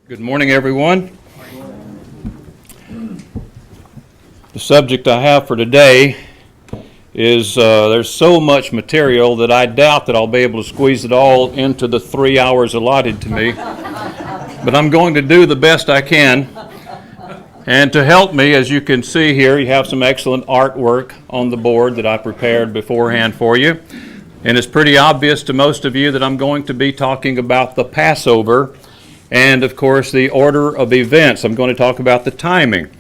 Good morning, everyone. The subject I have for today is there's so much material that I doubt that I'll be able to squeeze it all into the 3 hours allotted to me. But I'm going to do the best I can. And to help me, as you can see here, you have some excellent artwork on the board that I prepared beforehand for you. And it's pretty obvious to most of you that I'm going to be talking about the Passover and, of course, the order of events. I'm going to talk about the timing.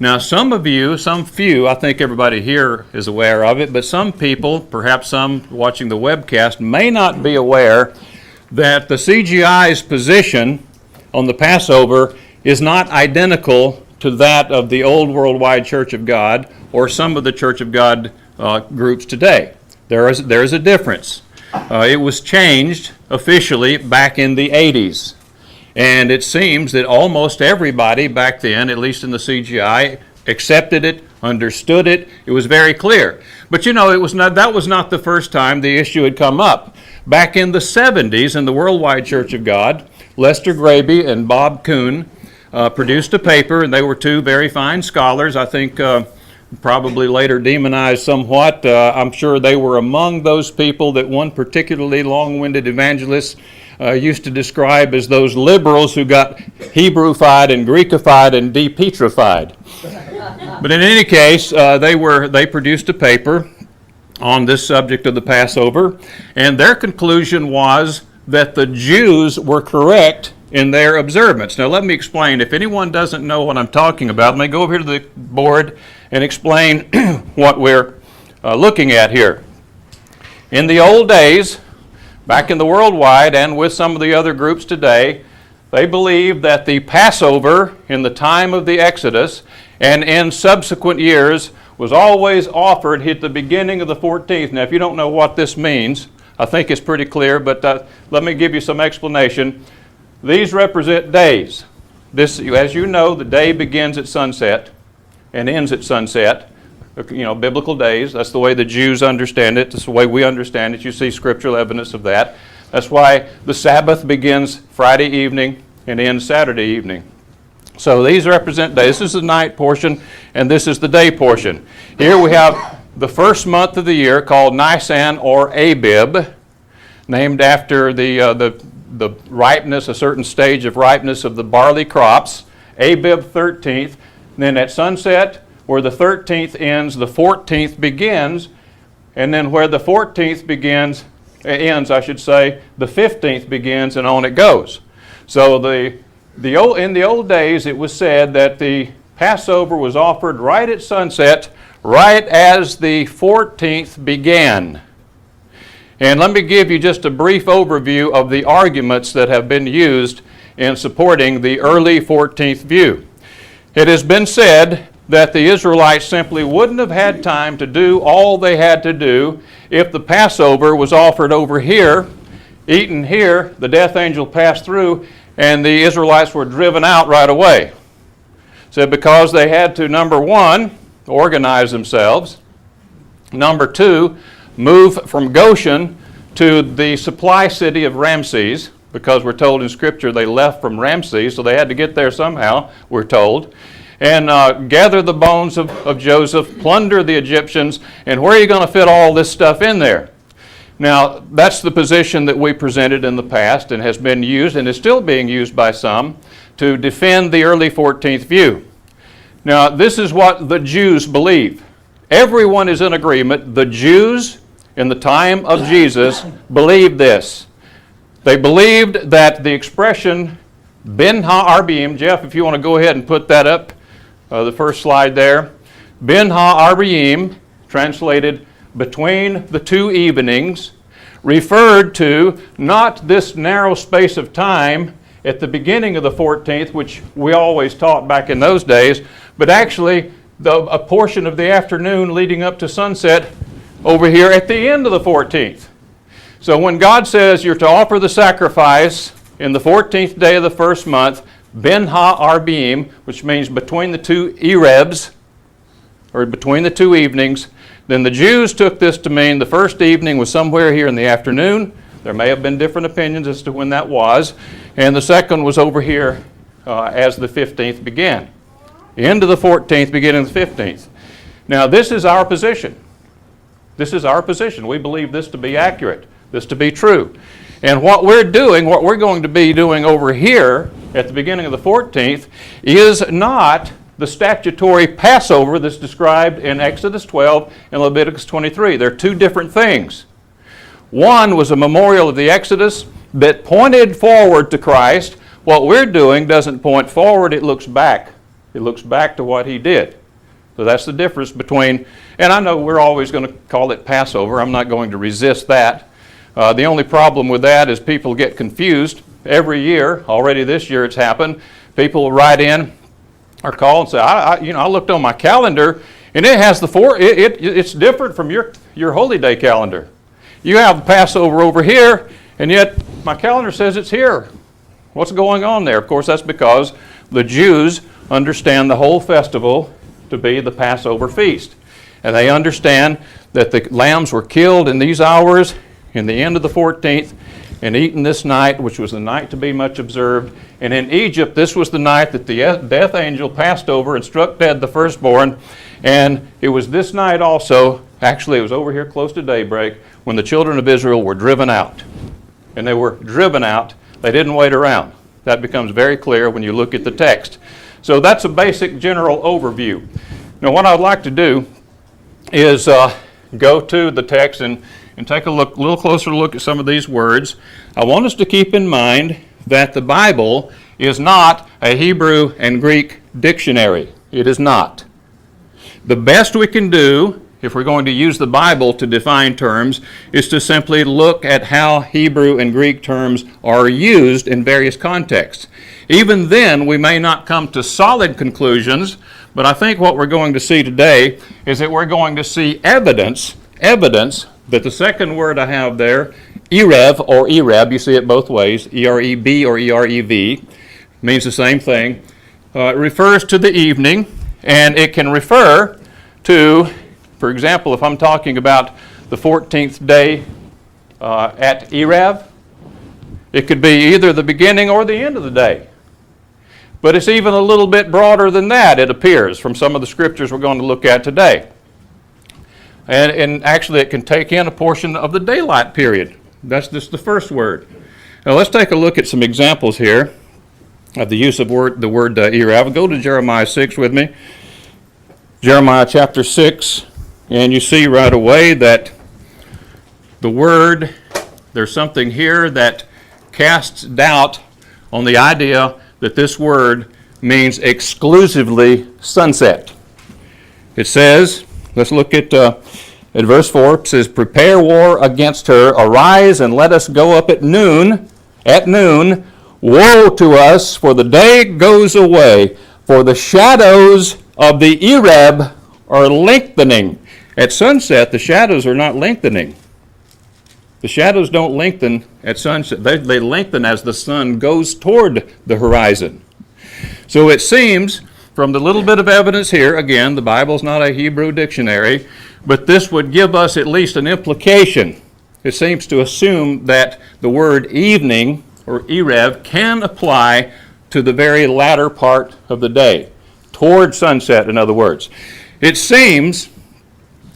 Now, some of you, some few, I think everybody here is aware of it, but some people, perhaps some watching the webcast, may not be aware that the CGI's position on the Passover is not identical to that of the old Worldwide Church of God or some of the Church of God groups today. There is a difference. It was changed officially back in the 80s. And it seems that almost everybody back then, at least in the CGI, accepted it, understood it. It was very clear. But you know, that was not the first time the issue had come up. Back in the 70s, in the Worldwide Church of God, Lester Graby and Bob Kuhn produced a paper, and they were two very fine scholars. I think probably later demonized somewhat. I'm sure they were among those people that one particularly long-winded evangelist used to describe as those liberals who got Hebrewfied and Greekified and de-Petrified. But in any case, they produced a paper on this subject of the Passover, and their conclusion was that the Jews were correct in their observance. Now let me explain. If anyone doesn't know what I'm talking about, let me go over here to the board and explain what we're looking at here. In the old days, back in the worldwide and with some of the other groups today, they believed that the Passover in the time of the Exodus and in subsequent years was always offered at the beginning of the 14th. Now, if you don't know what this means, I think it's pretty clear, but let me give you some explanation. These represent days. This, as you know, the day begins at sunset and ends at sunset. You know, biblical days. That's the way the Jews understand it. That's the way we understand it. You see scriptural evidence of that. That's why the Sabbath begins Friday evening and ends Saturday evening. So these represent days. This is the night portion, and this is the day portion. Here we have the first month of the year called Nisan or Abib, named after the ripeness, a certain stage of ripeness of the barley crops. Abib 13th. Then at sunset, where the 13th ends, the 14th begins, and then where the 14th ends, the 15th begins, and on it goes. So in the old days, it was said that the Passover was offered right at sunset, right as the 14th began. And let me give you just a brief overview of the arguments that have been used in supporting the early 14th view. It has been said that the Israelites simply wouldn't have had time to do all they had to do if the Passover was offered over here, eaten here, the death angel passed through, and the Israelites were driven out right away. So because they had to, number one, organize themselves, number two, move from Goshen to the supply city of Ramses, because we're told in Scripture they left from Ramses, so they had to get there somehow, we're told, and gather the bones of Joseph, plunder the Egyptians, and where are you going to fit all this stuff in there? Now, that's the position that we presented in the past and has been used and is still being used by some to defend the early 14th view. Now, this is what the Jews believe. Everyone is in agreement. The Jews in the time of Jesus believed this. They believed that the expression Ben ha-arbim, Jeff, if you want to go ahead and put that up, the first slide there. Ben ha-arbim, translated between the two evenings, referred to not this narrow space of time at the beginning of the 14th, which we always taught back in those days, but actually a portion of the afternoon leading up to sunset over here at the end of the 14th. So when God says you're to offer the sacrifice in the 14th day of the first month, Ben ha-arbim, which means between the two erebs, or between the two evenings, then the Jews took this to mean the first evening was somewhere here in the afternoon. There may have been different opinions as to when that was. And the second was over here as the 15th began. End of the 14th, beginning of the 15th. Now, this is our position. This is our position. We believe this to be accurate, this to be true. And what we're doing, what we're going to be doing over here at the beginning of the 14th, is not the statutory Passover that's described in Exodus 12 and Leviticus 23. They're two different things. One was a memorial of the Exodus that pointed forward to Christ. What we're doing doesn't point forward, it looks back. It looks back to what he did. So that's the difference between, and I know we're always going to call it Passover. I'm not going to resist that. The only problem with that is people get confused. Every year, already this year it's happened, people will write in or call and say, I looked on my calendar and it has it's different from your holy day calendar. You have Passover over here and yet my calendar says it's here. What's going on there? Of course, that's because the Jews understand the whole festival to be the Passover feast. And they understand that the lambs were killed in these hours in the end of the 14th and eaten this night, which was the night to be much observed. And in Egypt, this was the night that the death angel passed over and struck dead the firstborn. And it was this night also, actually it was over here close to daybreak, when the children of Israel were driven out. And they were driven out. They didn't wait around. That becomes very clear when you look at the text. So that's a basic general overview. Now what I'd like to do is go to the text and take a little closer look at some of these words. I want us to keep in mind that the Bible is not a Hebrew and Greek dictionary. It is not. The best we can do, if we're going to use the Bible to define terms, is to simply look at how Hebrew and Greek terms are used in various contexts. Even then, we may not come to solid conclusions, but I think what we're going to see today is that we're going to see evidence that the second word I have there, Erev or Ereb, you see it both ways, E-R-E-B or E-R-E-V, means the same thing. It refers to the evening, and it can refer to, for example, if I'm talking about the 14th day at Erev, it could be either the beginning or the end of the day. But it's even a little bit broader than that, it appears, from some of the scriptures we're going to look at today. And actually it can take in a portion of the daylight period. That's just the first word. Now let's take a look at some examples here of the use of the word Erev. Go to Jeremiah 6 with me. Jeremiah chapter 6, and you see right away that the word, there's something here that casts doubt on the idea that this word means exclusively sunset. It says, let's look at verse 4. It says, "Prepare war against her. Arise and let us go up at noon. At noon, woe to us, for the day goes away, for the shadows of the Ereb are lengthening." At sunset, the shadows are not lengthening. The shadows don't lengthen at sunset. They lengthen as the sun goes toward the horizon. So it seems, from the little bit of evidence here, again, the Bible's not a Hebrew dictionary, but this would give us at least an implication. It seems to assume that the word evening, or Erev, can apply to the very latter part of the day, toward sunset, in other words. It seems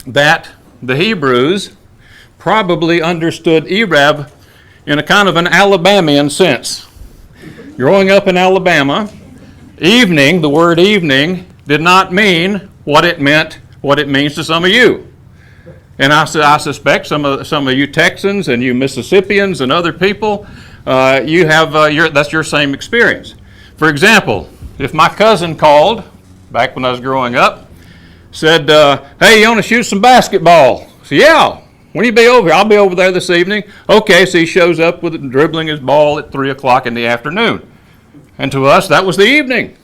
that the Hebrews probably understood Erev in a kind of an Alabamian sense. Growing up in Alabama, evening, the word evening, did not mean what it means to some of you. And I suspect some of you Texans and you Mississippians and other people, that's your same experience. For example, if my cousin called, back when I was growing up, said, "Hey, you want to shoot some basketball?" I said, "Yeah. When you be over here?" "I'll be over there this evening." Okay, so he shows up with dribbling his ball at 3 o'clock in the afternoon. And to us, that was the evening.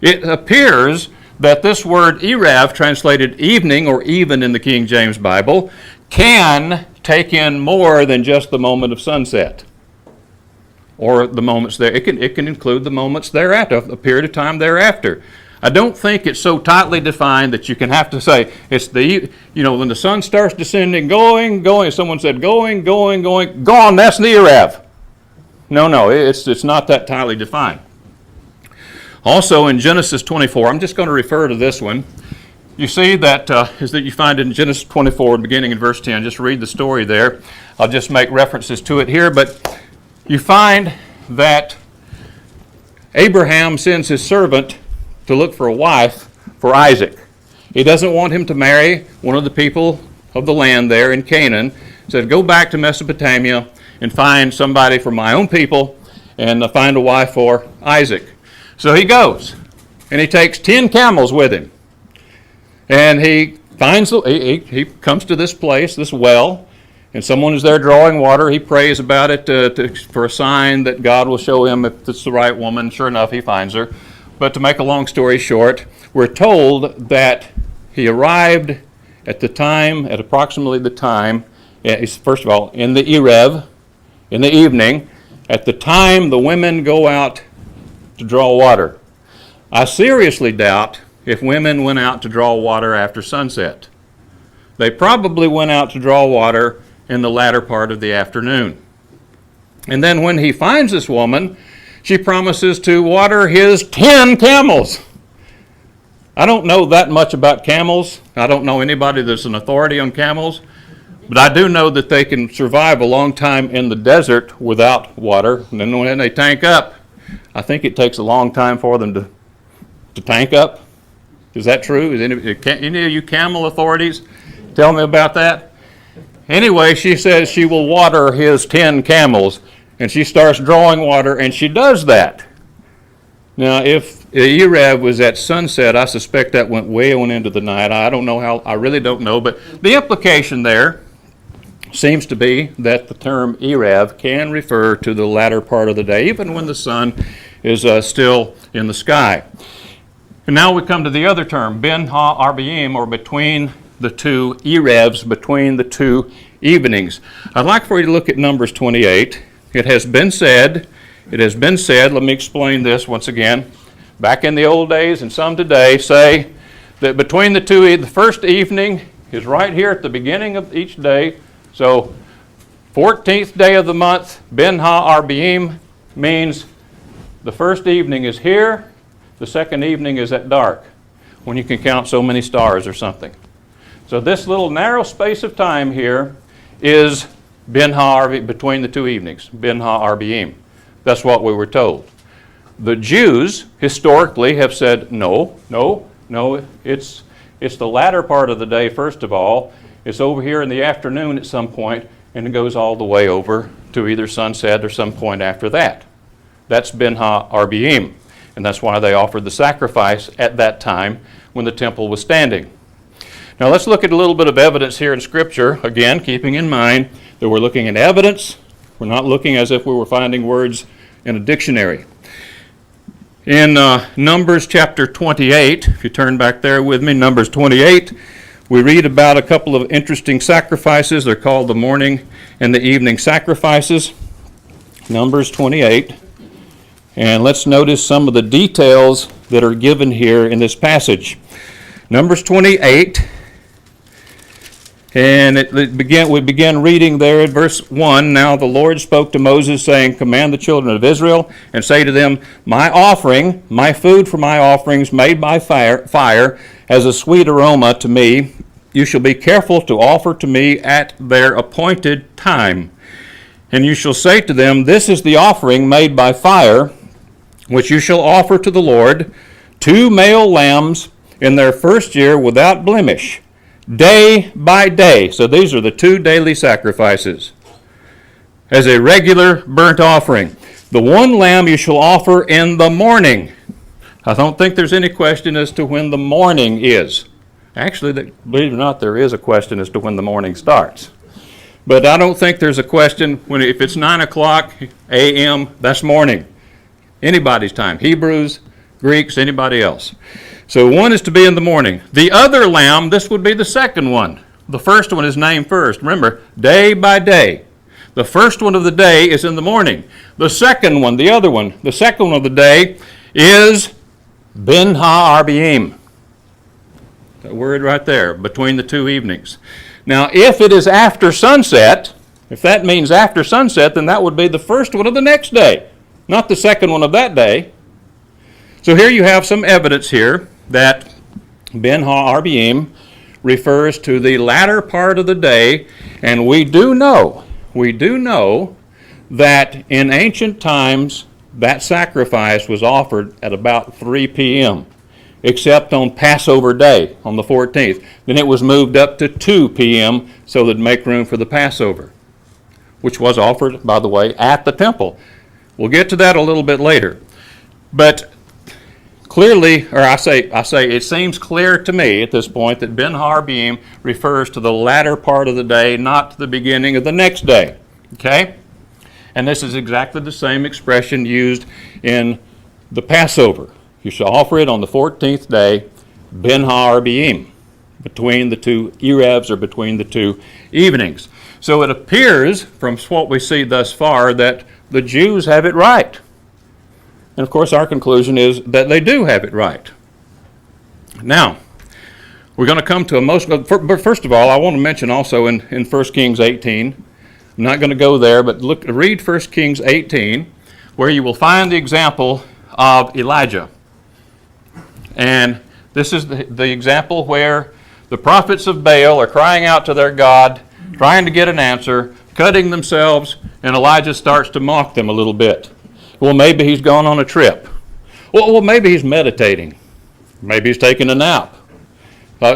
It appears that this word Erev, translated evening or even in the King James Bible, can take in more than just the moment of sunset or the moments there. It can include the moments thereafter, a period of time thereafter. I don't think it's so tightly defined that you can have to say it's when the sun starts descending, going, someone said going, gone, that's the Erev. No, it's not that tightly defined. Also in Genesis 24, I'm just going to refer to this one. You see that is that you find in Genesis 24, beginning in verse 10. Just read the story there. I'll just make references to it here. But you find that Abraham sends his servant to look for a wife for Isaac. He doesn't want him to marry one of the people of the land there in Canaan. He said, go back to Mesopotamia and find somebody from my own people and find a wife for Isaac. So he goes, and he takes 10 camels with him. And he finds, he comes to this place, this well, and someone is there drawing water. He prays about it for a sign that God will show him if it's the right woman. Sure enough, he finds her. But to make a long story short, we're told that he arrived at approximately the time, first of all, in the Erev, in the evening, at the time the women go out to draw water. I seriously doubt if women went out to draw water after sunset. They probably went out to draw water in the latter part of the afternoon. And then when he finds this woman, she promises to water his 10 camels. I don't know that much about camels. I don't know anybody that's an authority on camels. But I do know that they can survive a long time in the desert without water. And then when they tank up, I think it takes a long time for them to tank up. Is that true? Is any of you camel authorities tell me about that? Anyway, she says she will water his 10 camels, and she starts drawing water, and she does that. Now, if Erev was at sunset, I suspect that went way on into the night. I don't know how, I really don't know, but the implication there seems to be that the term Erev can refer to the latter part of the day, even when the sun is still in the sky. And now we come to the other term, Ben Ha-Arba'im, or between the two Erevs, between the two evenings. I'd like for you to look at Numbers 28. It has been said, let me explain this once again. Back in the old days and some today say that between the two, the first evening is right here at the beginning of each day. So 14th day of the month, Ben Ha-Arba'im, means the first evening is here, the second evening is at dark, when you can count so many stars or something. So this little narrow space of time here is Ben Ha-Arba'im, between the two evenings, Ben Ha-Arba'im. That's what we were told. The Jews historically have said, no, it's the latter part of the day, first of all. It's over here in the afternoon at some point, and it goes all the way over to either sunset or some point after that. That's Ben Ha-Arba'im. And that's why they offered the sacrifice at that time when the temple was standing. Now let's look at a little bit of evidence here in Scripture, again, keeping in mind that we're looking at evidence. We're not looking as if we were finding words in a dictionary. In Numbers chapter 28, if you turn back there with me, Numbers 28, we read about a couple of interesting sacrifices. They're called the morning and the evening sacrifices. Numbers 28. And let's notice some of the details that are given here in this passage. Numbers 28, and we begin reading there at verse 1. Now the Lord spoke to Moses, saying, command the children of Israel, and say to them, my offering, my food for my offerings made by fire, as a sweet aroma to me, you shall be careful to offer to me at their appointed time. And you shall say to them, this is the offering made by fire, which you shall offer to the Lord, 2 male lambs in their first year without blemish, day by day. So these are the 2 daily sacrifices as a regular burnt offering. The 1 lamb you shall offer in the morning. I don't think there's any question as to when the morning is. Actually, believe it or not, there is a question as to when the morning starts. But I don't think there's a question if it's 9 o'clock a.m., that's morning. Anybody's time. Hebrews, Greeks, anybody else. So one is to be in the morning. The other lamb, this would be the second one. The first one is named first. Remember, day by day. The first one of the day is in the morning. The second one, the other one, the second one of the day is Ben Ha-Arba'im. That word right there, between the 2 evenings. Now, if it is after sunset, if that means after sunset, then that would be the first one of the next day. Not the second one of that day. So here you have some evidence here that Ben Ha-Arba'im refers to the latter part of the day, and we do know that in ancient times that sacrifice was offered at about 3 p.m., except on Passover day, on the 14th. Then it was moved up to 2 p.m. so that make room for the Passover, which was offered, by the way, at the temple. We'll get to that a little bit later. But clearly, or I say, it seems clear to me at this point that Ben Ha-Arba'im refers to the latter part of the day, not to the beginning of the next day. Okay? And this is exactly the same expression used in the Passover. You shall offer it on the 14th day, Ben Ha-Arba'im, between the two Erevs, or between the two evenings. So it appears from what we see thus far that the Jews have it right. And of course our conclusion is that they do have it right. Now, we're going to come to but first of all, I want to mention also in 1 Kings 18, I'm not going to go there, but read 1 Kings 18, where you will find the example of Elijah. And this is the example where the prophets of Baal are crying out to their God, trying to get an answer, cutting themselves, and Elijah starts to mock them a little bit. Well, maybe he's gone on a trip. Well, maybe he's meditating. Maybe he's taking a nap.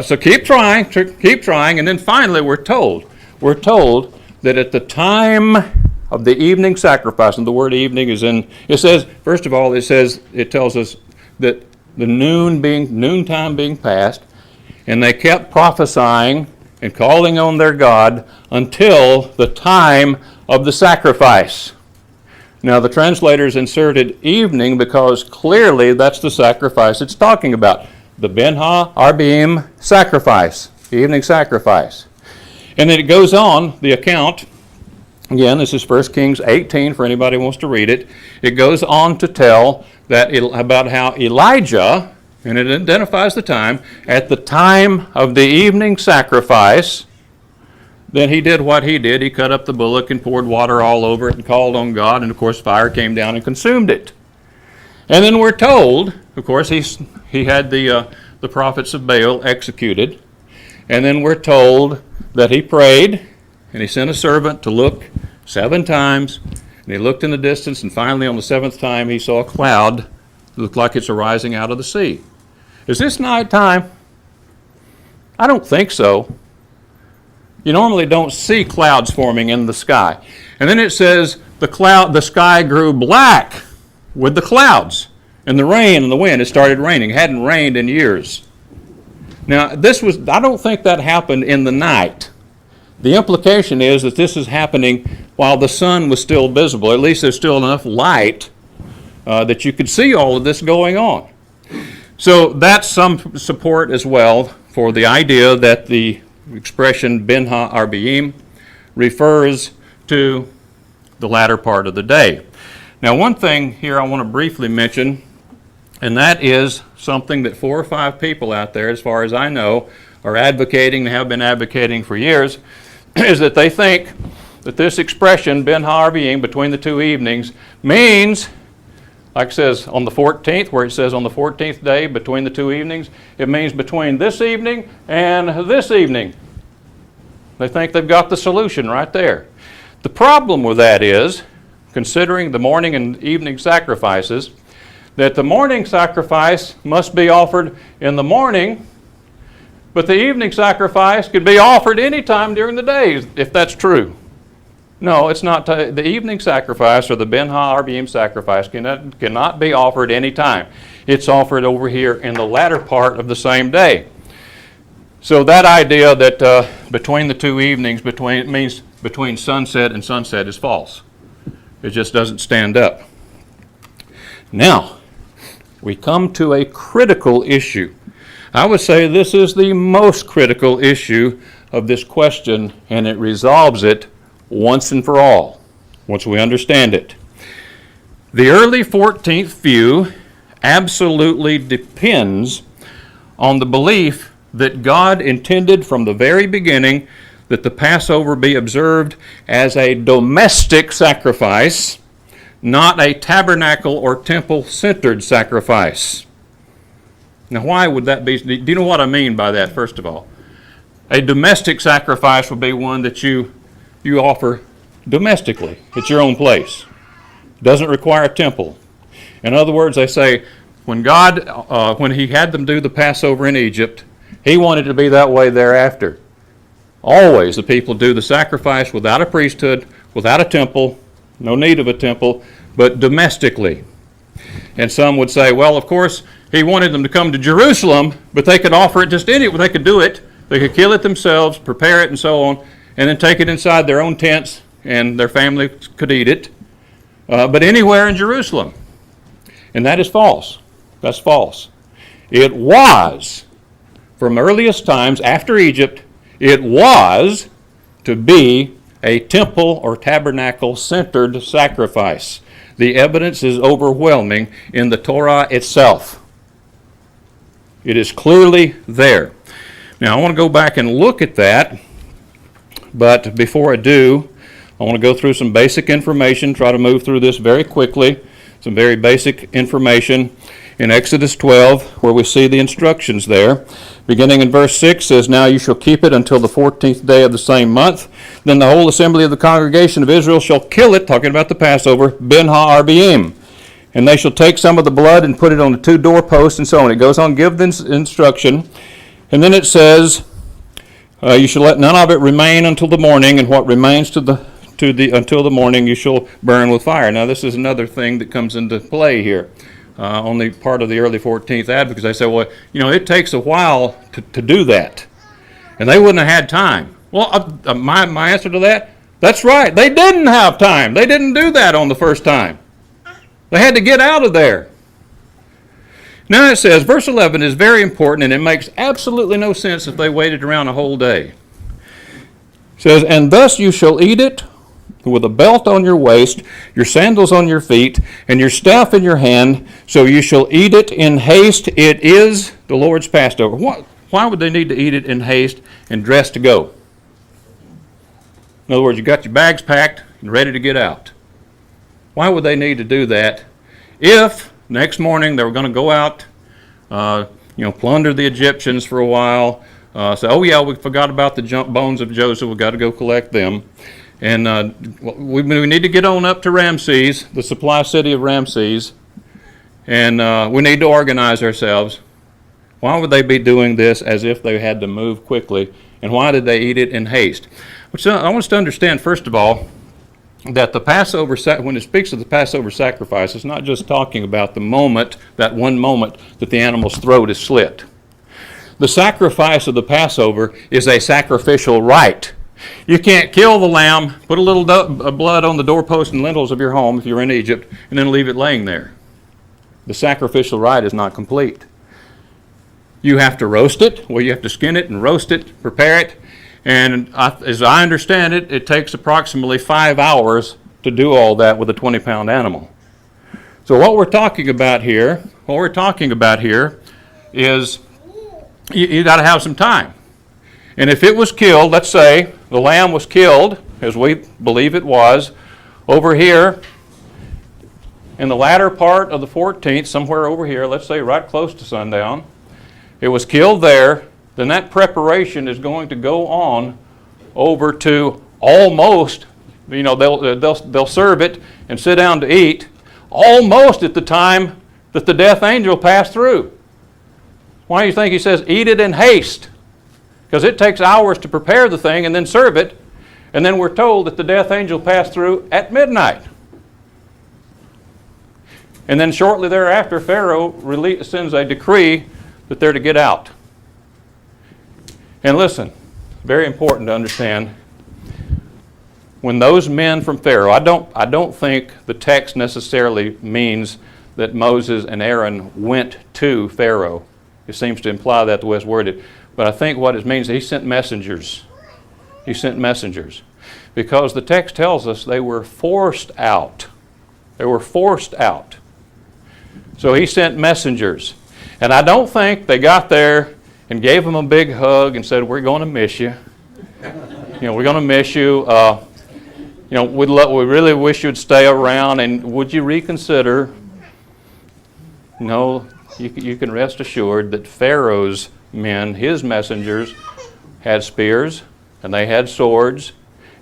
So keep trying, and then finally we're told that at the time of the evening sacrifice, and the word evening is in, it tells us that the noontime being past, and they kept prophesying and calling on their God until the time of the sacrifice. Now the translators inserted evening because clearly that's the sacrifice it's talking about. The Ben Ha-Arba'im sacrifice, the evening sacrifice. And then it goes on, the account, again, this is 1 Kings 18 for anybody who wants to read it. It goes on to tell about how Elijah, and it identifies the time, at the time of the evening sacrifice, then he did what he did. He cut up the bullock and poured water all over it and called on God, and of course fire came down and consumed it. And then we're told, of course, he had the prophets of Baal executed, and then we're told that he prayed, and he sent a servant to look 7 times, and he looked in the distance, and finally on the 7th time he saw a cloud that looked like it's arising out of the sea. Is this nighttime? I don't think so. You normally don't see clouds forming in the sky. And then it says the sky grew black with the clouds, and the rain and the wind. It started raining. It hadn't rained in years. Now, I don't think that happened in the night. The implication is that this is happening while the sun was still visible. At least there's still enough light that you could see all of this going on. So that's some support as well for the idea that the expression Ben Ha-Arba'im refers to the latter part of the day. Now, one thing here I want to briefly mention, and that is something that 4 or 5 people out there, as far as I know, are advocating and have been advocating for years, is that they think that this expression, Ben Ha-Arba'im, between the 2 evenings, means, like it says on the 14th, where it says on the 14th day between the 2 evenings, it means between this evening and this evening. They think they've got the solution right there. The problem with that is, considering the morning and evening sacrifices, that the morning sacrifice must be offered in the morning, but the evening sacrifice could be offered any time during the day, if that's true. No, it's not. The evening sacrifice, or the Ben Ha-Arba'im sacrifice, cannot be offered any time. It's offered over here in the latter part of the same day. So that idea that between the 2 evenings, means between sunset and sunset, is false. It just doesn't stand up. Now, we come to a critical issue. I would say this is the most critical issue of this question, and it resolves it once and for all, once we understand it. The early 14th view absolutely depends on the belief that God intended from the very beginning that the Passover be observed as a domestic sacrifice, not a tabernacle or temple-centered sacrifice. Now, why would that be? Do you know what I mean by that, first of all? A domestic sacrifice would be one that you offer domestically at your own place. It doesn't require a temple. In other words, they say, when God, when he had them do the Passover in Egypt, he wanted it to be that way thereafter. Always the people do the sacrifice without a priesthood, without a temple, no need of a temple, but domestically. And some would say, well, of course, he wanted them to come to Jerusalem, but they could offer it just anywhere. They could do it. They could kill it themselves, prepare it, and so on, and then take it inside their own tents, and their family could eat it. But anywhere in Jerusalem. And that is false. That's false. It was, from earliest times after Egypt, it was to be a temple or tabernacle-centered sacrifice. The evidence is overwhelming in the Torah itself. It is clearly there. Now, I want to go back and look at that, but before I do, I want to go through some basic information, try to move through this very quickly, some very basic information. In Exodus 12, where we see the instructions there, beginning in verse 6, says, "Now you shall keep it until the 14th day of the same month. Then the whole assembly of the congregation of Israel shall kill it," talking about the Passover, "ben ha'arbiim. And they shall take some of the blood and put it on the 2 doorposts," and so on. It goes on, give the instruction. And then it says, "You shall let none of it remain until the morning, and what remains until the morning you shall burn with fire." Now this is another thing that comes into play here. On the part of the early 14th Advocates, they say, well, it takes a while to do that. And they wouldn't have had time. Well, my answer to that, that's right. They didn't have time. They didn't do that on the first time. They had to get out of there. Now it says, verse 11 is very important, and it makes absolutely no sense if they waited around a whole day. It says, "And thus you shall eat it with a belt on your waist, your sandals on your feet, and your staff in your hand, so you shall eat it in haste. It is the Lord's Passover." Why would they need to eat it in haste and dress to go? In other words, you got your bags packed and ready to get out. Why would they need to do that if next morning they were going to go out, plunder the Egyptians for a while, say, oh yeah, we forgot about the bones of Joseph, we've got to go collect them. And we need to get on up to Ramses, the supply city of Ramses, and we need to organize ourselves. Why would they be doing this as if they had to move quickly? And why did they eat it in haste? Which I want us to understand, first of all, that the Passover, when it speaks of the Passover sacrifice, it's not just talking about the moment, that one moment that the animal's throat is slit. The sacrifice of the Passover is a sacrificial rite. You can't kill the lamb, put a little blood on the doorpost and lintels of your home if you're in Egypt, and then leave it laying there. The sacrificial rite is not complete. You have to roast it, you have to skin it and roast it, prepare it, and as I understand it, it takes approximately 5 hours to do all that with a 20-pound animal. So what we're talking about here is you got to have some time. And if it was killed, let's say the lamb was killed, as we believe it was, over here in the latter part of the 14th, somewhere over here, let's say right close to sundown, it was killed there, then that preparation is going to go on over to almost, they'll serve it and sit down to eat almost at the time that the death angel passed through. Why do you think he says, eat it in haste? Because it takes hours to prepare the thing and then serve it, and then we're told that the death angel passed through at midnight. And then shortly thereafter, Pharaoh sends a decree that they're to get out. And listen, very important to understand, when those men from Pharaoh, I don't think the text necessarily means that Moses and Aaron went to Pharaoh. It seems to imply that the way it's worded. But I think what it means is he sent messengers. He sent messengers. Because the text tells us they were forced out. They were forced out. So he sent messengers. And I don't think they got there and gave them a big hug and said, we're going to miss you. We're going to miss you. we really wish you'd stay around, and would you reconsider? No, you can rest assured that Pharaoh's men, his messengers, had spears and they had swords,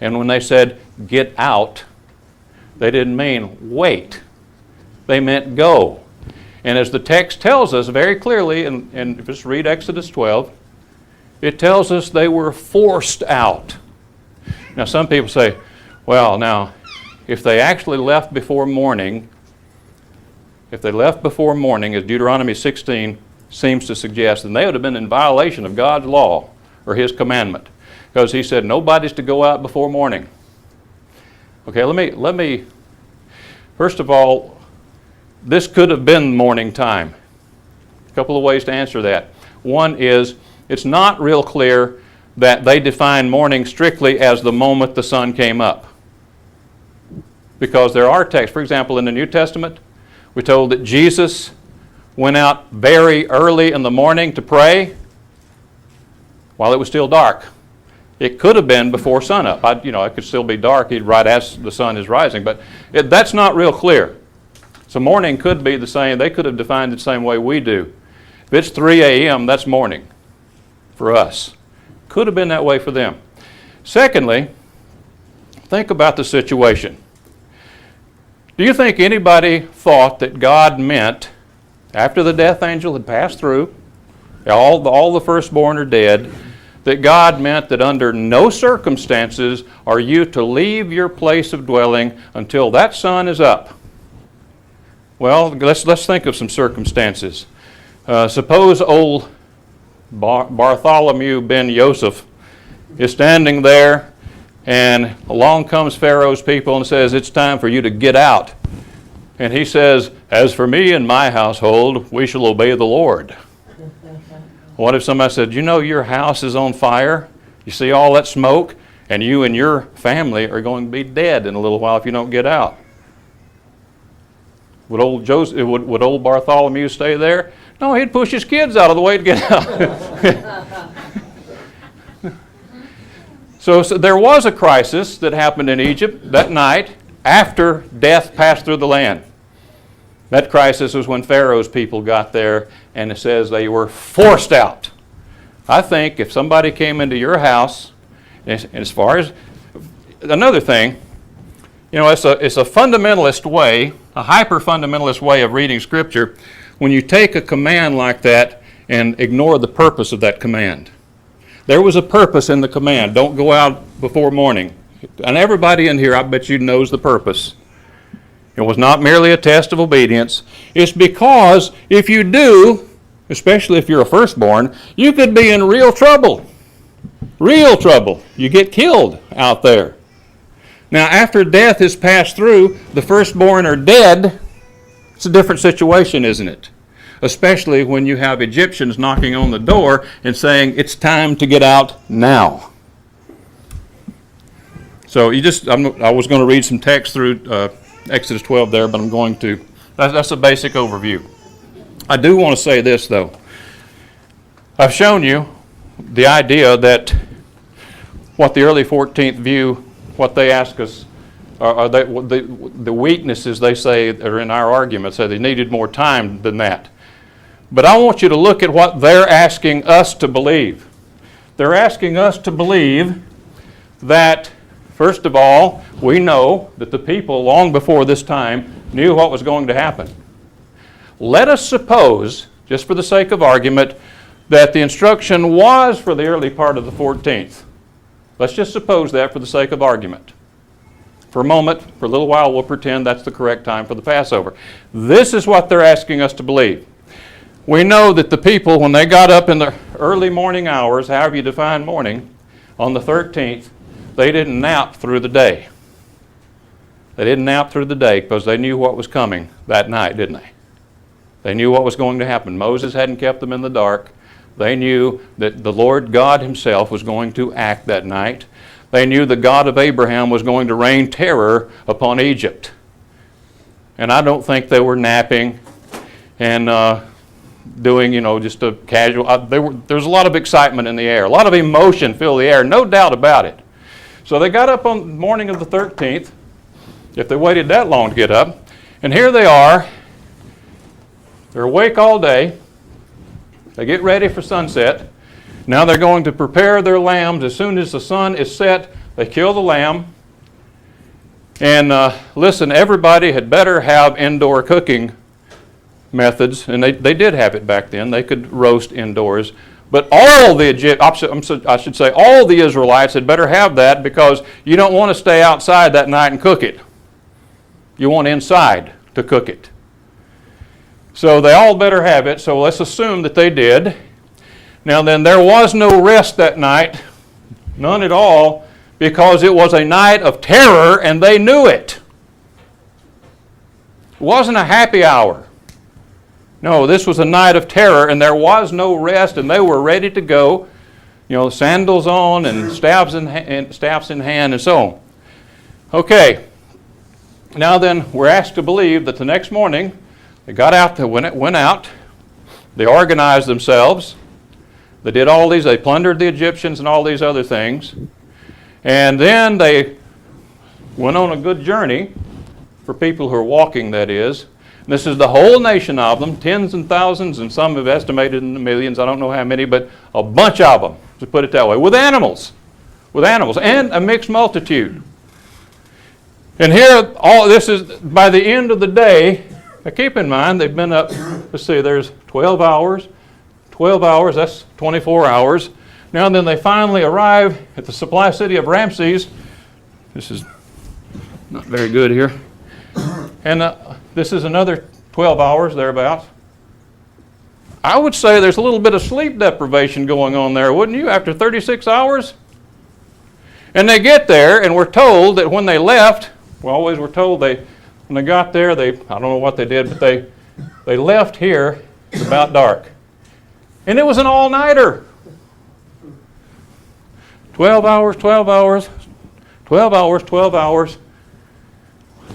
and when they said, "Get out," they didn't mean wait. They meant go. And as the text tells us very clearly, and just read Exodus 12, it tells us they were forced out. Now some people say, well, now, if they actually left before morning, as Deuteronomy 16 seems to suggest, then they would have been in violation of God's law or his commandment, because he said nobody's to go out before morning. Okay, let me first of all, this could have been morning time. A couple of ways to answer that. One is, it's not real clear that they define morning strictly as the moment the sun came up. Because there are texts, for example, in the New Testament, we're told that Jesus went out very early in the morning to pray while it was still dark. It could have been before sunup. It could still be dark right as the sun is rising, but that's not real clear. So morning could be the same. They could have defined it the same way we do. If it's 3 a.m., that's morning for us. Could have been that way for them. Secondly, think about the situation. Do you think anybody thought that God meant, after the death angel had passed through, all the firstborn are dead, that God meant that under no circumstances are you to leave your place of dwelling until that sun is up? Well, let's think of some circumstances. Suppose old Bartholomew ben Joseph is standing there, and along comes Pharaoh's people and says, "It's time for you to get out." And he says, "As for me and my household, we shall obey the Lord." What if somebody said, your house is on fire, you see all that smoke, and you and your family are going to be dead in a little while if you don't get out? Would old Bartholomew stay there? No, he'd push his kids out of the way to get out. So there was a crisis that happened in Egypt that night after death passed through the land. That crisis was when Pharaoh's people got there, and it says they were forced out. I think if somebody came into your house, and as far as another thing, it's a fundamentalist way, a hyper-fundamentalist way of reading Scripture when you take a command like that and ignore the purpose of that command. There was a purpose in the command. Don't go out before morning. And everybody in here, I bet you, knows the purpose. It was not merely a test of obedience. It's because if you do, especially if you're a firstborn, you could be in real trouble. Real trouble. You get killed out there. Now, after death is passed through, the firstborn are dead. It's a different situation, isn't it? Especially when you have Egyptians knocking on the door and saying, "It's time to get out now." So I was going to read some text through Exodus 12 there, but I'm going to. That's a basic overview. I do want to say this, though. I've shown you the idea that what the early 14th view, what they ask us, are the weaknesses they say are in our argument, say they needed more time than that. But I want you to look at what they're asking us to believe. They're asking us to believe that, first of all, we know that the people long before this time knew what was going to happen. Let us suppose, just for the sake of argument, that the instruction was for the early part of the 14th. Let's just suppose that for the sake of argument. For a moment, for a little while, we'll pretend that's the correct time for the Passover. This is what they're asking us to believe. We know that the people, when they got up in the early morning hours, however you define morning, on the 13th, they didn't nap through the day. They didn't nap through the day because they knew what was coming that night, didn't they? They knew what was going to happen. Moses hadn't kept them in the dark. They knew that the Lord God himself was going to act that night. They knew the God of Abraham was going to rain terror upon Egypt. And I don't think they were napping and doing, just a casual. There was a lot of excitement in the air. A lot of emotion filled the air, no doubt about it. So they got up on the morning of the 13th, if they waited that long to get up, and here they are. They're awake all day. They get ready for sunset. Now they're going to prepare their lambs. As soon as the sun is set, they kill the lamb. And listen, everybody had better have indoor cooking methods, and they did have it back then. They could roast indoors. But all the I should say all the Israelites had better have that, because you don't want to stay outside that night and cook it. You want inside to cook it. So they all better have it, so let's assume that they did. Now then, there was no rest that night, none at all, because it was a night of terror and they knew it. It wasn't a happy hour. No, this was a night of terror, and there was no rest, and they were ready to go, sandals on and staffs in hand and so on. Okay, now then, we're asked to believe that the next morning, they got out, they went out, they organized themselves, they did all these, they plundered the Egyptians and all these other things, and then they went on a good journey, for people who are walking, that is. This is the whole nation of them, tens and thousands, and some have estimated in the millions, I don't know how many, but a bunch of them, to put it that way, with animals, and a mixed multitude. And here, all this is, by the end of the day, now keep in mind, they've been up, let's see, there's 12 hours, that's 24 hours. Now then they finally arrive at the supply city of Ramses. This is not very good here. And this is another 12 hours, thereabouts. I would say there's a little bit of sleep deprivation going on there, wouldn't you, after 36 hours? And they get there, and we're told that when they left, when they got there, I don't know what they did, but they left here about dark. And it was an all-nighter. 12 hours, 12 hours, 12 hours, 12 hours.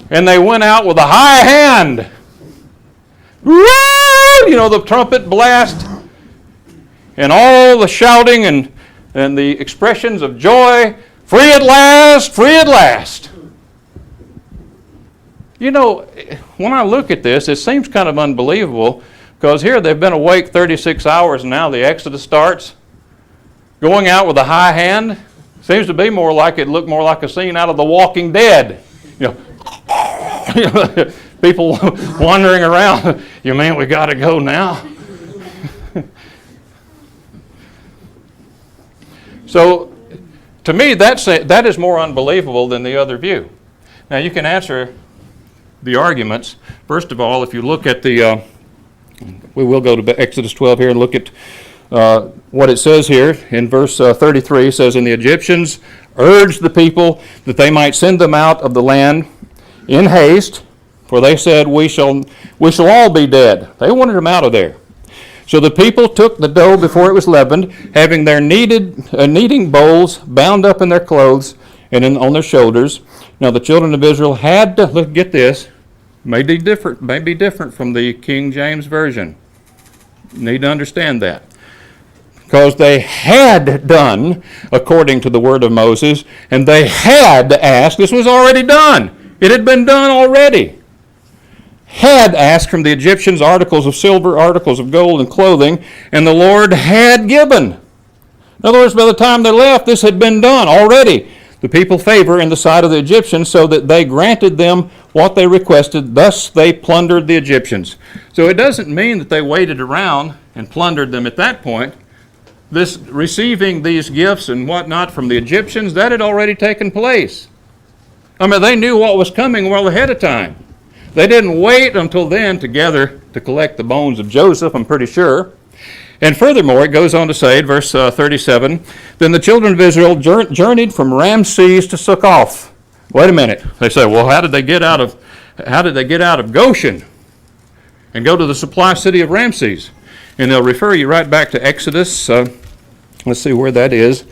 And they went out with a high hand. Woo! The trumpet blast and all the shouting and the expressions of joy. Free at last, free at last. When I look at this, it seems kind of unbelievable, because here they've been awake 36 hours and now the Exodus starts. Going out with a high hand seems to be look more like a scene out of The Walking Dead. People wandering around. You mean we got to go now? So, to me, that is more unbelievable than the other view. Now, you can answer the arguments. First of all, if you look at we will go to Exodus 12 here and look at what it says here in verse 33. It says, "And the Egyptians urged the people that they might send them out of the land in haste, for they said, we shall all be dead." They wanted them out of there. "So the people took the dough before it was leavened, having their kneading bowls bound up in their clothes and on their shoulders. Now the children of Israel had to," get this, may be different from the King James Version. You need to understand that. "Because they had done according to the word of Moses, and they had asked," this was already done. It had been done already. "Had asked from the Egyptians articles of silver, articles of gold, and clothing, and the Lord had given." In other words, by the time they left, this had been done already. "The people favor in the sight of the Egyptians, so that they granted them what they requested. Thus they plundered the Egyptians." So it doesn't mean that they waited around and plundered them at that point. This receiving these gifts and whatnot from the Egyptians, that had already taken place. I mean, they knew what was coming well ahead of time. They didn't wait until then to collect the bones of Joseph, I'm pretty sure. And furthermore, it goes on to say, verse 37, "Then the children of Israel journeyed from Ramses to Succoth." Wait a minute. They say, well, how did they get out of Goshen and go to the supply city of Ramses? And they'll refer you right back to Exodus. Let's see where that is.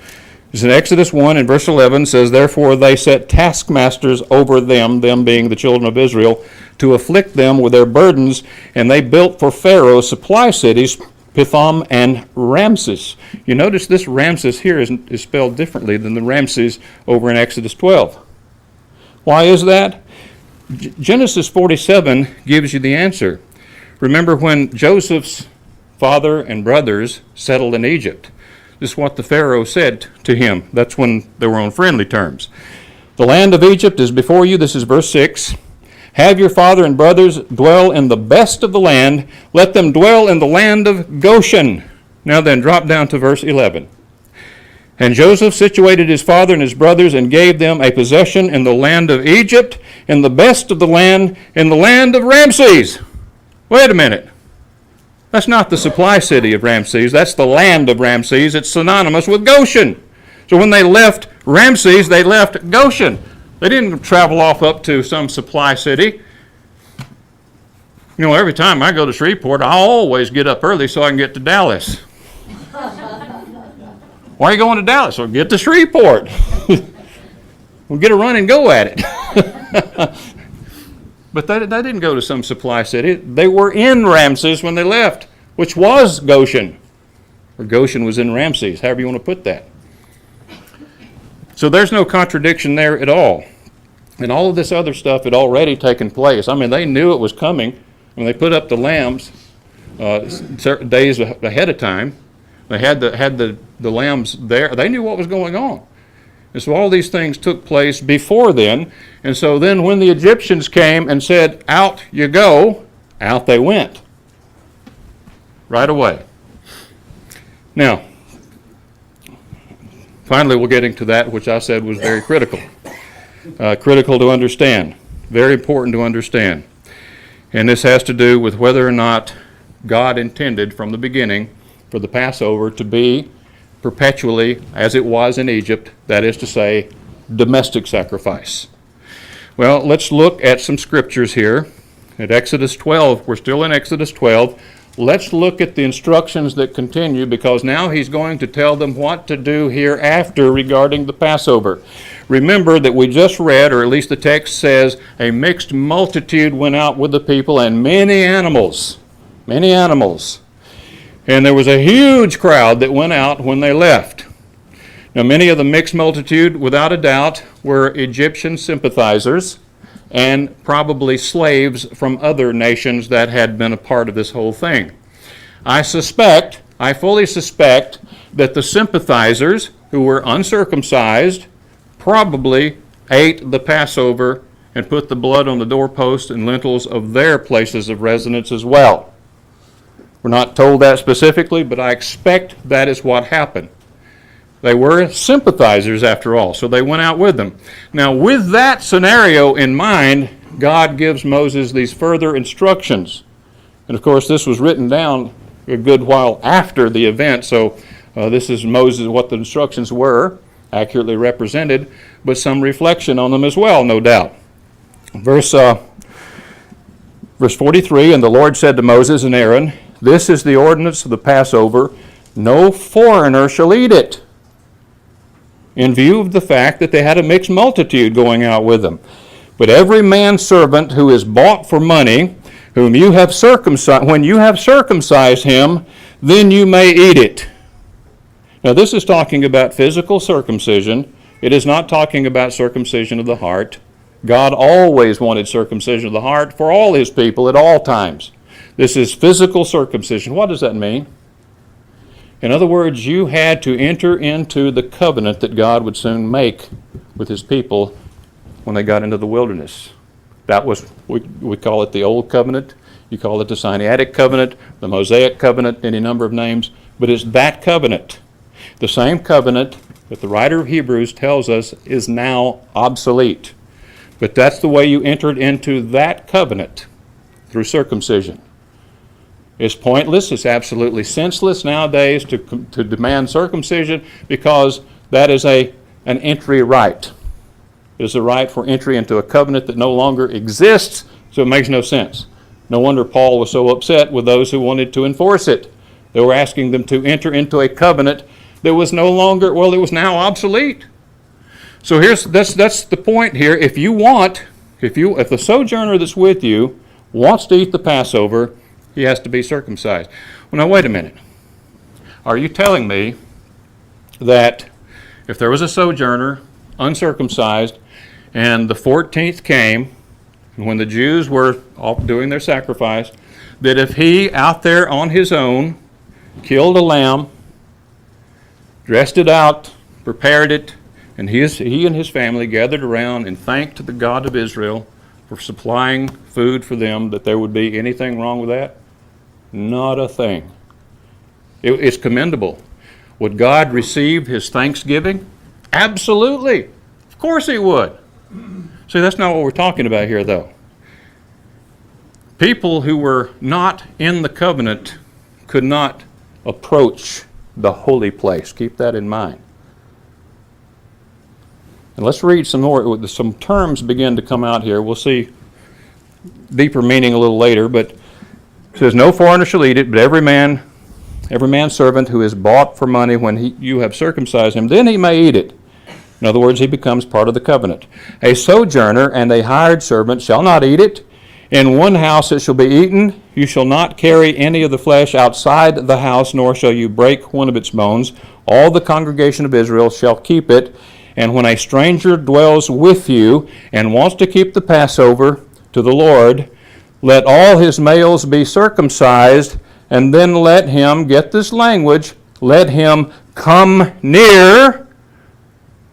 It's in Exodus 1 and verse 11 says, "Therefore they set taskmasters over them being the children of Israel, to afflict them with their burdens, and they built for Pharaoh supply cities, Pithom and Ramses. You notice this Ramses here is spelled differently than the Ramses over in Exodus 12. Why is that? Genesis 47 gives you the answer. Remember when Joseph's father and brothers settled in Egypt. This is what the Pharaoh said to him. That's when they were on friendly terms. The land of Egypt is before you. This is verse 6. Have your father and brothers dwell in the best of the land. Let them dwell in the land of Goshen. Now then, drop down to verse 11. And Joseph situated his father and his brothers and gave them a possession in the land of Egypt, in the best of the land, in the land of Ramses. Wait a minute. That's not the supply city of Ramses. That's the land of Ramses. It's synonymous with Goshen. So when they left Ramses, they left Goshen. They didn't travel off up to some supply city. You know, every time I go to Shreveport, I always get up early so I can get to Dallas. Why are you going to Dallas? Well, get to Shreveport. We'll get a run and go at it. But they didn't go to some supply city. They were in Ramses when they left, which was Goshen. Or Goshen was in Ramses, however you want to put that. So there's no contradiction there at all. And all of this other stuff had already taken place. I mean, they knew it was coming when they put up the lambs days ahead of time. They had the lambs there. They knew what was going on. And so all these things took place before then. And so then when the Egyptians came and said, out you go, out they went. Right away. Now, finally we're getting to that which I said was very critical. Critical to understand. Very important to understand. And this has to do with whether or not God intended from the beginning for the Passover to be perpetually, as it was in Egypt, that is to say, domestic sacrifice. Well, let's look at some scriptures here. At Exodus 12, we're still in Exodus 12. Let's look at the instructions that continue, because now he's going to tell them what to do hereafter regarding the Passover. Remember that we just read, or at least the text says, a mixed multitude went out with the people, and many animals. Many animals. And there was a huge crowd that went out when they left. Now, many of the mixed multitude, without a doubt, were Egyptian sympathizers and probably slaves from other nations that had been a part of this whole thing. I fully suspect, that the sympathizers who were uncircumcised probably ate the Passover and put the blood on the doorposts and lintels of their places of residence as well. We're not told that specifically, but I expect that is what happened. They were sympathizers after all, so they went out with them. Now, with that scenario in mind, God gives Moses these further instructions. And of course, this was written down a good while after the event, so this is Moses, what the instructions were, accurately represented, but some reflection on them as well, no doubt. Verse 43, and the Lord said to Moses and Aaron, this is the ordinance of the Passover. No foreigner shall eat it. In view of the fact that they had a mixed multitude going out with them. But every manservant who is bought for money, whom you have circumcised, when you have circumcised him, then you may eat it. Now this is talking about physical circumcision. It is not talking about circumcision of the heart. God always wanted circumcision of the heart for all his people at all times. This is physical circumcision. What does that mean? In other words, you had to enter into the covenant that God would soon make with his people when they got into the wilderness. That was, we call it the Old Covenant. You call it the Sinaitic Covenant, the Mosaic Covenant, any number of names. But it's that covenant. The same covenant that the writer of Hebrews tells us is now obsolete. But that's the way you entered into that covenant, through circumcision. It's pointless, it's absolutely senseless nowadays to demand circumcision, because that is an entry right. It is a right for entry into a covenant that no longer exists, so it makes no sense. No wonder Paul was so upset with those who wanted to enforce it. They were asking them to enter into a covenant that was no longer, well, it was now obsolete. So that's the point here. If the sojourner that's with you wants to eat the Passover, he has to be circumcised. Well, now wait a minute. Are you telling me that if there was a sojourner, uncircumcised, and the 14th came, when the Jews were off doing their sacrifice, that if he out there on his own killed a lamb, dressed it out, prepared it, and he and his family gathered around and thanked the God of Israel for supplying food for them, that there would be anything wrong with that? Not a thing. It's commendable. Would God receive his thanksgiving? Absolutely. Of course he would. See, that's not what we're talking about here, though. People who were not in the covenant could not approach the holy place. Keep that in mind. And let's read some more. Some terms begin to come out here. We'll see deeper meaning a little later, but it says, no foreigner shall eat it, but every man's servant who is bought for money when you have circumcised him, then he may eat it. In other words, he becomes part of the covenant. A sojourner and a hired servant shall not eat it. In one house it shall be eaten. You shall not carry any of the flesh outside the house, nor shall you break one of its bones. All the congregation of Israel shall keep it. And when a stranger dwells with you and wants to keep the Passover to the Lord, let all his males be circumcised, and then let him, get this language, let him come near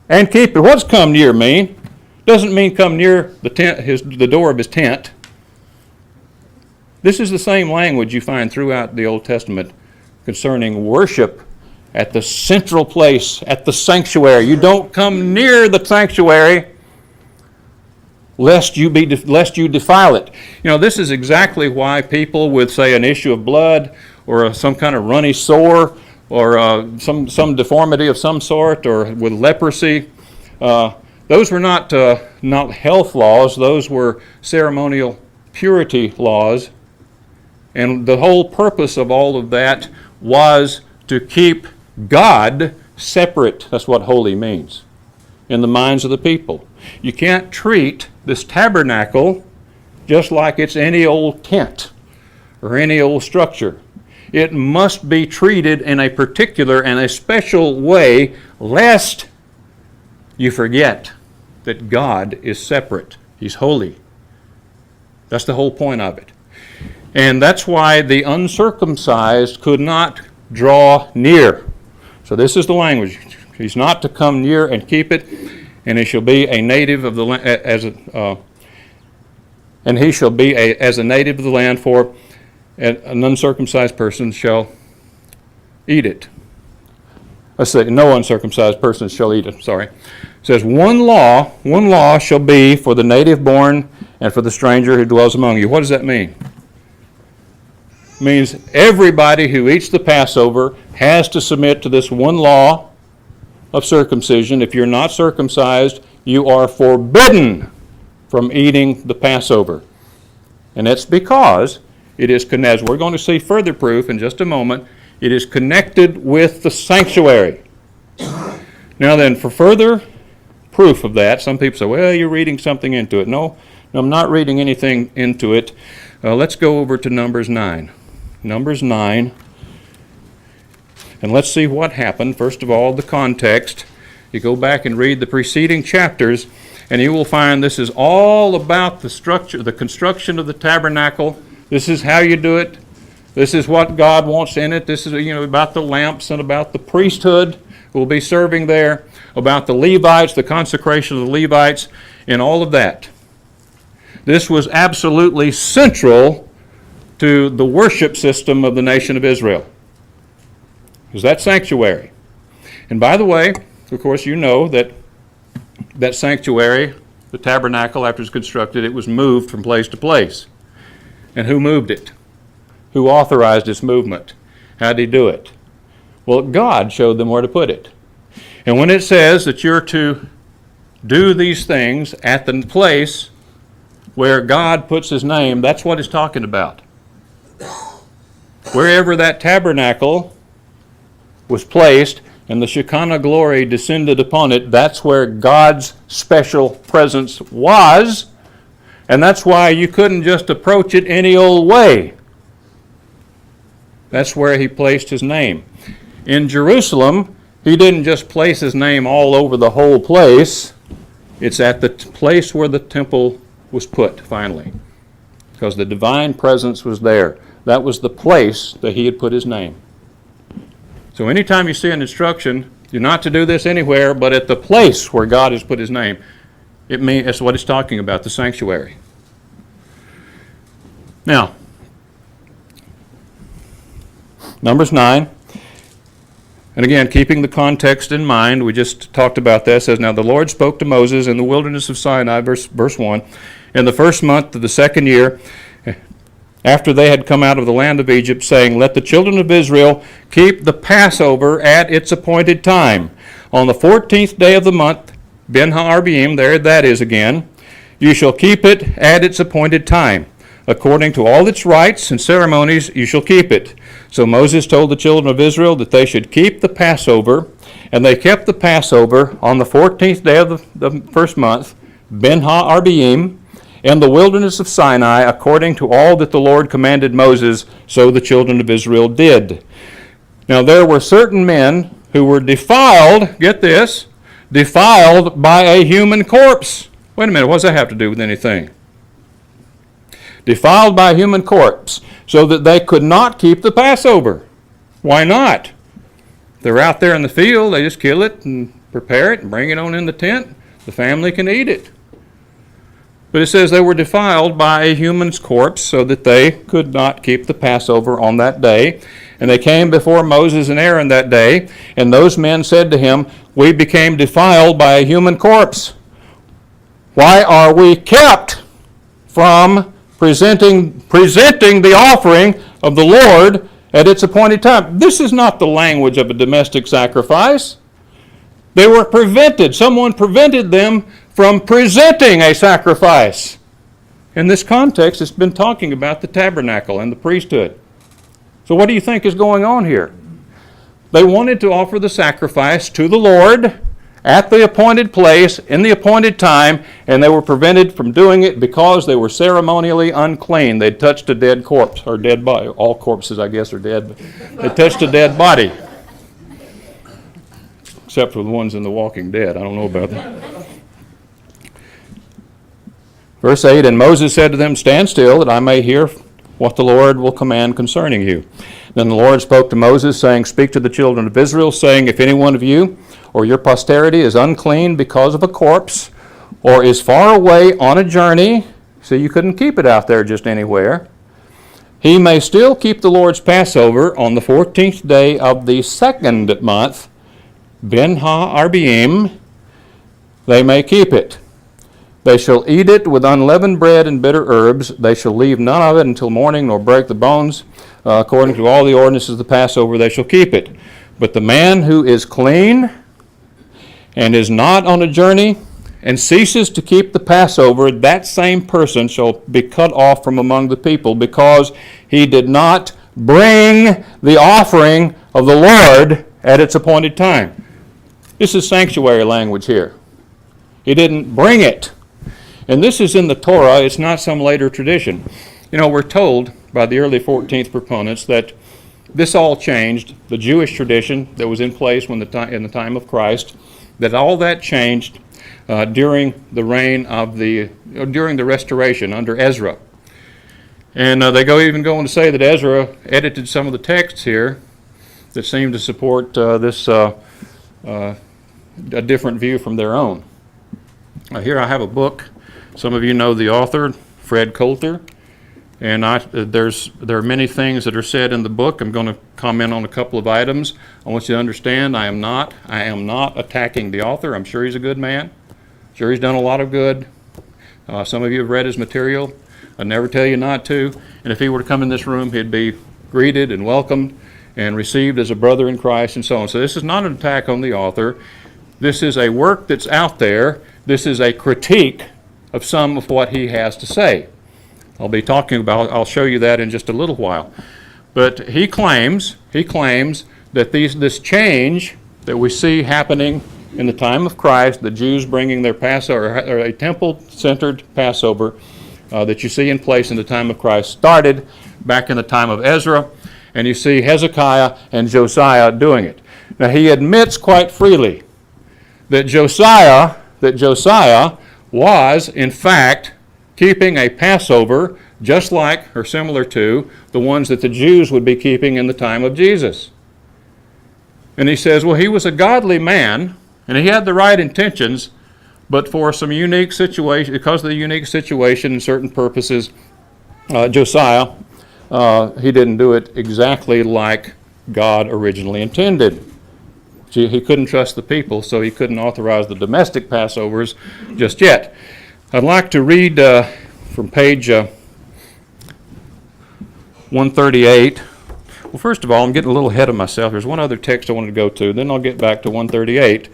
and keep it. What's come near mean? Doesn't mean come near the tent, the door of his tent. This is the same language you find throughout the Old Testament concerning worship at the central place, at the sanctuary. You don't come near the sanctuary lest you defile it. You know, this is exactly why people with, say, an issue of blood or some kind of runny sore or some deformity of some sort, or with leprosy, those were not health laws. Those were ceremonial purity laws. And the whole purpose of all of that was to keep God separate. That's what holy means in the minds of the people. You can't treat this tabernacle just like it's any old tent or any old structure. It must be treated in a particular and a special way, lest you forget that God is separate. He's holy. That's the whole point of it. And that's why the uncircumcised could not draw near. So this is the language. He's not to come near and keep it, and he shall be a native of the land as a native of the land, for an uncircumcised person shall eat it. Let's say no uncircumcised person shall eat it. Sorry. It says one law shall be for the native born and for the stranger who dwells among you. What does that mean? It means everybody who eats the Passover has to submit to this one law of circumcision. If you're not circumcised, you are forbidden from eating the Passover. And that's because it is, as we're going to see further proof in just a moment, it is connected with the sanctuary. Now then, for further proof of that, some people say, well, you're reading something into it. No, I'm not reading anything into it. Let's go over to Numbers 9. Numbers 9. And let's see what happened. First of all, the context. You go back and read the preceding chapters, and you will find this is all about the structure, the construction of the tabernacle. This is how you do it. This is what God wants in it. This is, about the lamps and about the priesthood who will be serving there, about the Levites, the consecration of the Levites, and all of that. This was absolutely central to the worship system of the nation of Israel. It was that sanctuary. And by the way, of course, you know that that sanctuary, the tabernacle, after it was constructed, it was moved from place to place. And who moved it? Who authorized its movement? How did he do it? Well, God showed them where to put it. And when it says that you're to do these things at the place where God puts his name, that's what it's talking about. Wherever that tabernacle was placed and the Shekinah glory descended upon it, that's where God's special presence was. And that's why you couldn't just approach it any old way. That's where he placed his name. In Jerusalem, he didn't just place his name all over the whole place. It's at the place where the temple was put, finally, because the divine presence was there. That was the place that he had put his name. So anytime you see an instruction, you're not to do this anywhere, but at the place where God has put his name, that's what it's talking about, the sanctuary. Now, Numbers 9. And again, keeping the context in mind, we just talked about that. It says, now the Lord spoke to Moses in the wilderness of Sinai, verse 1, in the first month of the second year, after they had come out of the land of Egypt, saying, let the children of Israel keep the Passover at its appointed time. On the 14th day of the month, Ben Ha'arbaim, there that is again, you shall keep it at its appointed time. According to all its rites and ceremonies, you shall keep it. So Moses told the children of Israel that they should keep the Passover, and they kept the Passover on the 14th day of the first month, Ben Ha'arbaim, in the wilderness of Sinai, according to all that the Lord commanded Moses, so the children of Israel did. Now there were certain men who were defiled, get this, defiled by a human corpse. Wait a minute, what does that have to do with anything? Defiled by a human corpse, so that they could not keep the Passover. Why not? They're out there in the field, they just kill it and prepare it and bring it on in the tent. The family can eat it. But it says they were defiled by a human's corpse, so that they could not keep the Passover on that day. And they came before Moses and Aaron that day, and those men said to him, we became defiled by a human corpse. Why are we kept from presenting the offering of the Lord at its appointed time? This is not the language of a domestic sacrifice. They were prevented. Someone prevented them from presenting a sacrifice. In this context, it's been talking about the tabernacle and the priesthood. So what do you think is going on here? They wanted to offer the sacrifice to the Lord at the appointed place, in the appointed time, and they were prevented from doing it because they were ceremonially unclean. They'd touched a dead corpse, or dead body. All corpses, I guess, are dead, but they touched a dead body. Except for the ones in The Walking Dead. I don't know about that. Verse 8, and Moses said to them, stand still, that I may hear what the Lord will command concerning you. Then the Lord spoke to Moses, saying, speak to the children of Israel, saying, if any one of you or your posterity is unclean because of a corpse, or is far away on a journey, so you couldn't keep it out there just anywhere, he may still keep the Lord's Passover on the 14th day of the second month, Ben Ha'arbaim, they may keep it. They shall eat it with unleavened bread and bitter herbs. They shall leave none of it until morning, nor break the bones. According to all the ordinances of the Passover, they shall keep it. But the man who is clean and is not on a journey and ceases to keep the Passover, that same person shall be cut off from among the people, because he did not bring the offering of the Lord at its appointed time. This is sanctuary language here. He didn't bring it. And this is in the Torah. It's not some later tradition. You know, we're told by the early 14th proponents that this all changed, the Jewish tradition that was in place in the time of Christ, that all that changed during the reign of during the restoration under Ezra. And they even go on to say that Ezra edited some of the texts here that seem to support a different view from their own. Here I have a book. Some of you know the author, Fred Coulter, and there are many things that are said in the book. I'm going to comment on a couple of items. I want you to understand I am not attacking the author. I'm sure he's a good man. I'm sure he's done a lot of good. Some of you have read his material. I'd never tell you not to. And if he were to come in this room, he'd be greeted and welcomed and received as a brother in Christ and so on. So this is not an attack on the author. This is a work that's out there. This is a critique of some of what he has to say. I'll show you that in just a little while. But he claims that this change that we see happening in the time of Christ, the Jews bringing their Passover, or a temple-centered Passover that you see in place in the time of Christ, started back in the time of Ezra, And you see Hezekiah and Josiah doing it. Now he admits quite freely that Josiah was, in fact, keeping a Passover just like or similar to the ones that the Jews would be keeping in the time of Jesus. And he says, well, he was a godly man, and he had the right intentions, but for some unique situation, because of the unique situation and certain purposes, Josiah, he didn't do it exactly like God originally intended. He couldn't trust the people, so he couldn't authorize the domestic Passovers just yet. I'd like to read from page 138. Well, first of all, I'm getting a little ahead of myself. There's one other text I wanted to go to, then I'll get back to 138.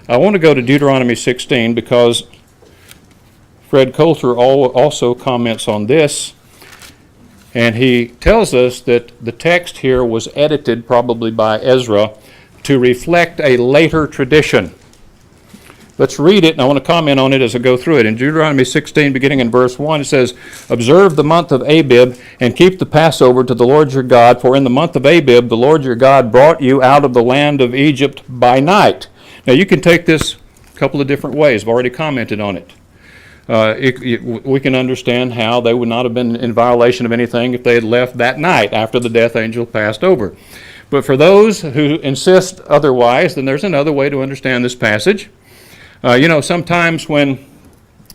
I want to go to Deuteronomy 16 because Fred Coulter also comments on this, and he tells us that the text here was edited probably by Ezra to reflect a later tradition. Let's read it, and I want to comment on it as I go through it. In Deuteronomy 16, beginning in verse 1, it says, "Observe the month of Abib, and keep the Passover to the Lord your God, for in the month of Abib the Lord your God brought you out of the land of Egypt by night." Now you can take this a couple of different ways. I've already commented on it. We can understand how they would not have been in violation of anything if they had left that night after the death angel passed over. But for those who insist otherwise, then there's another way to understand this passage. Sometimes when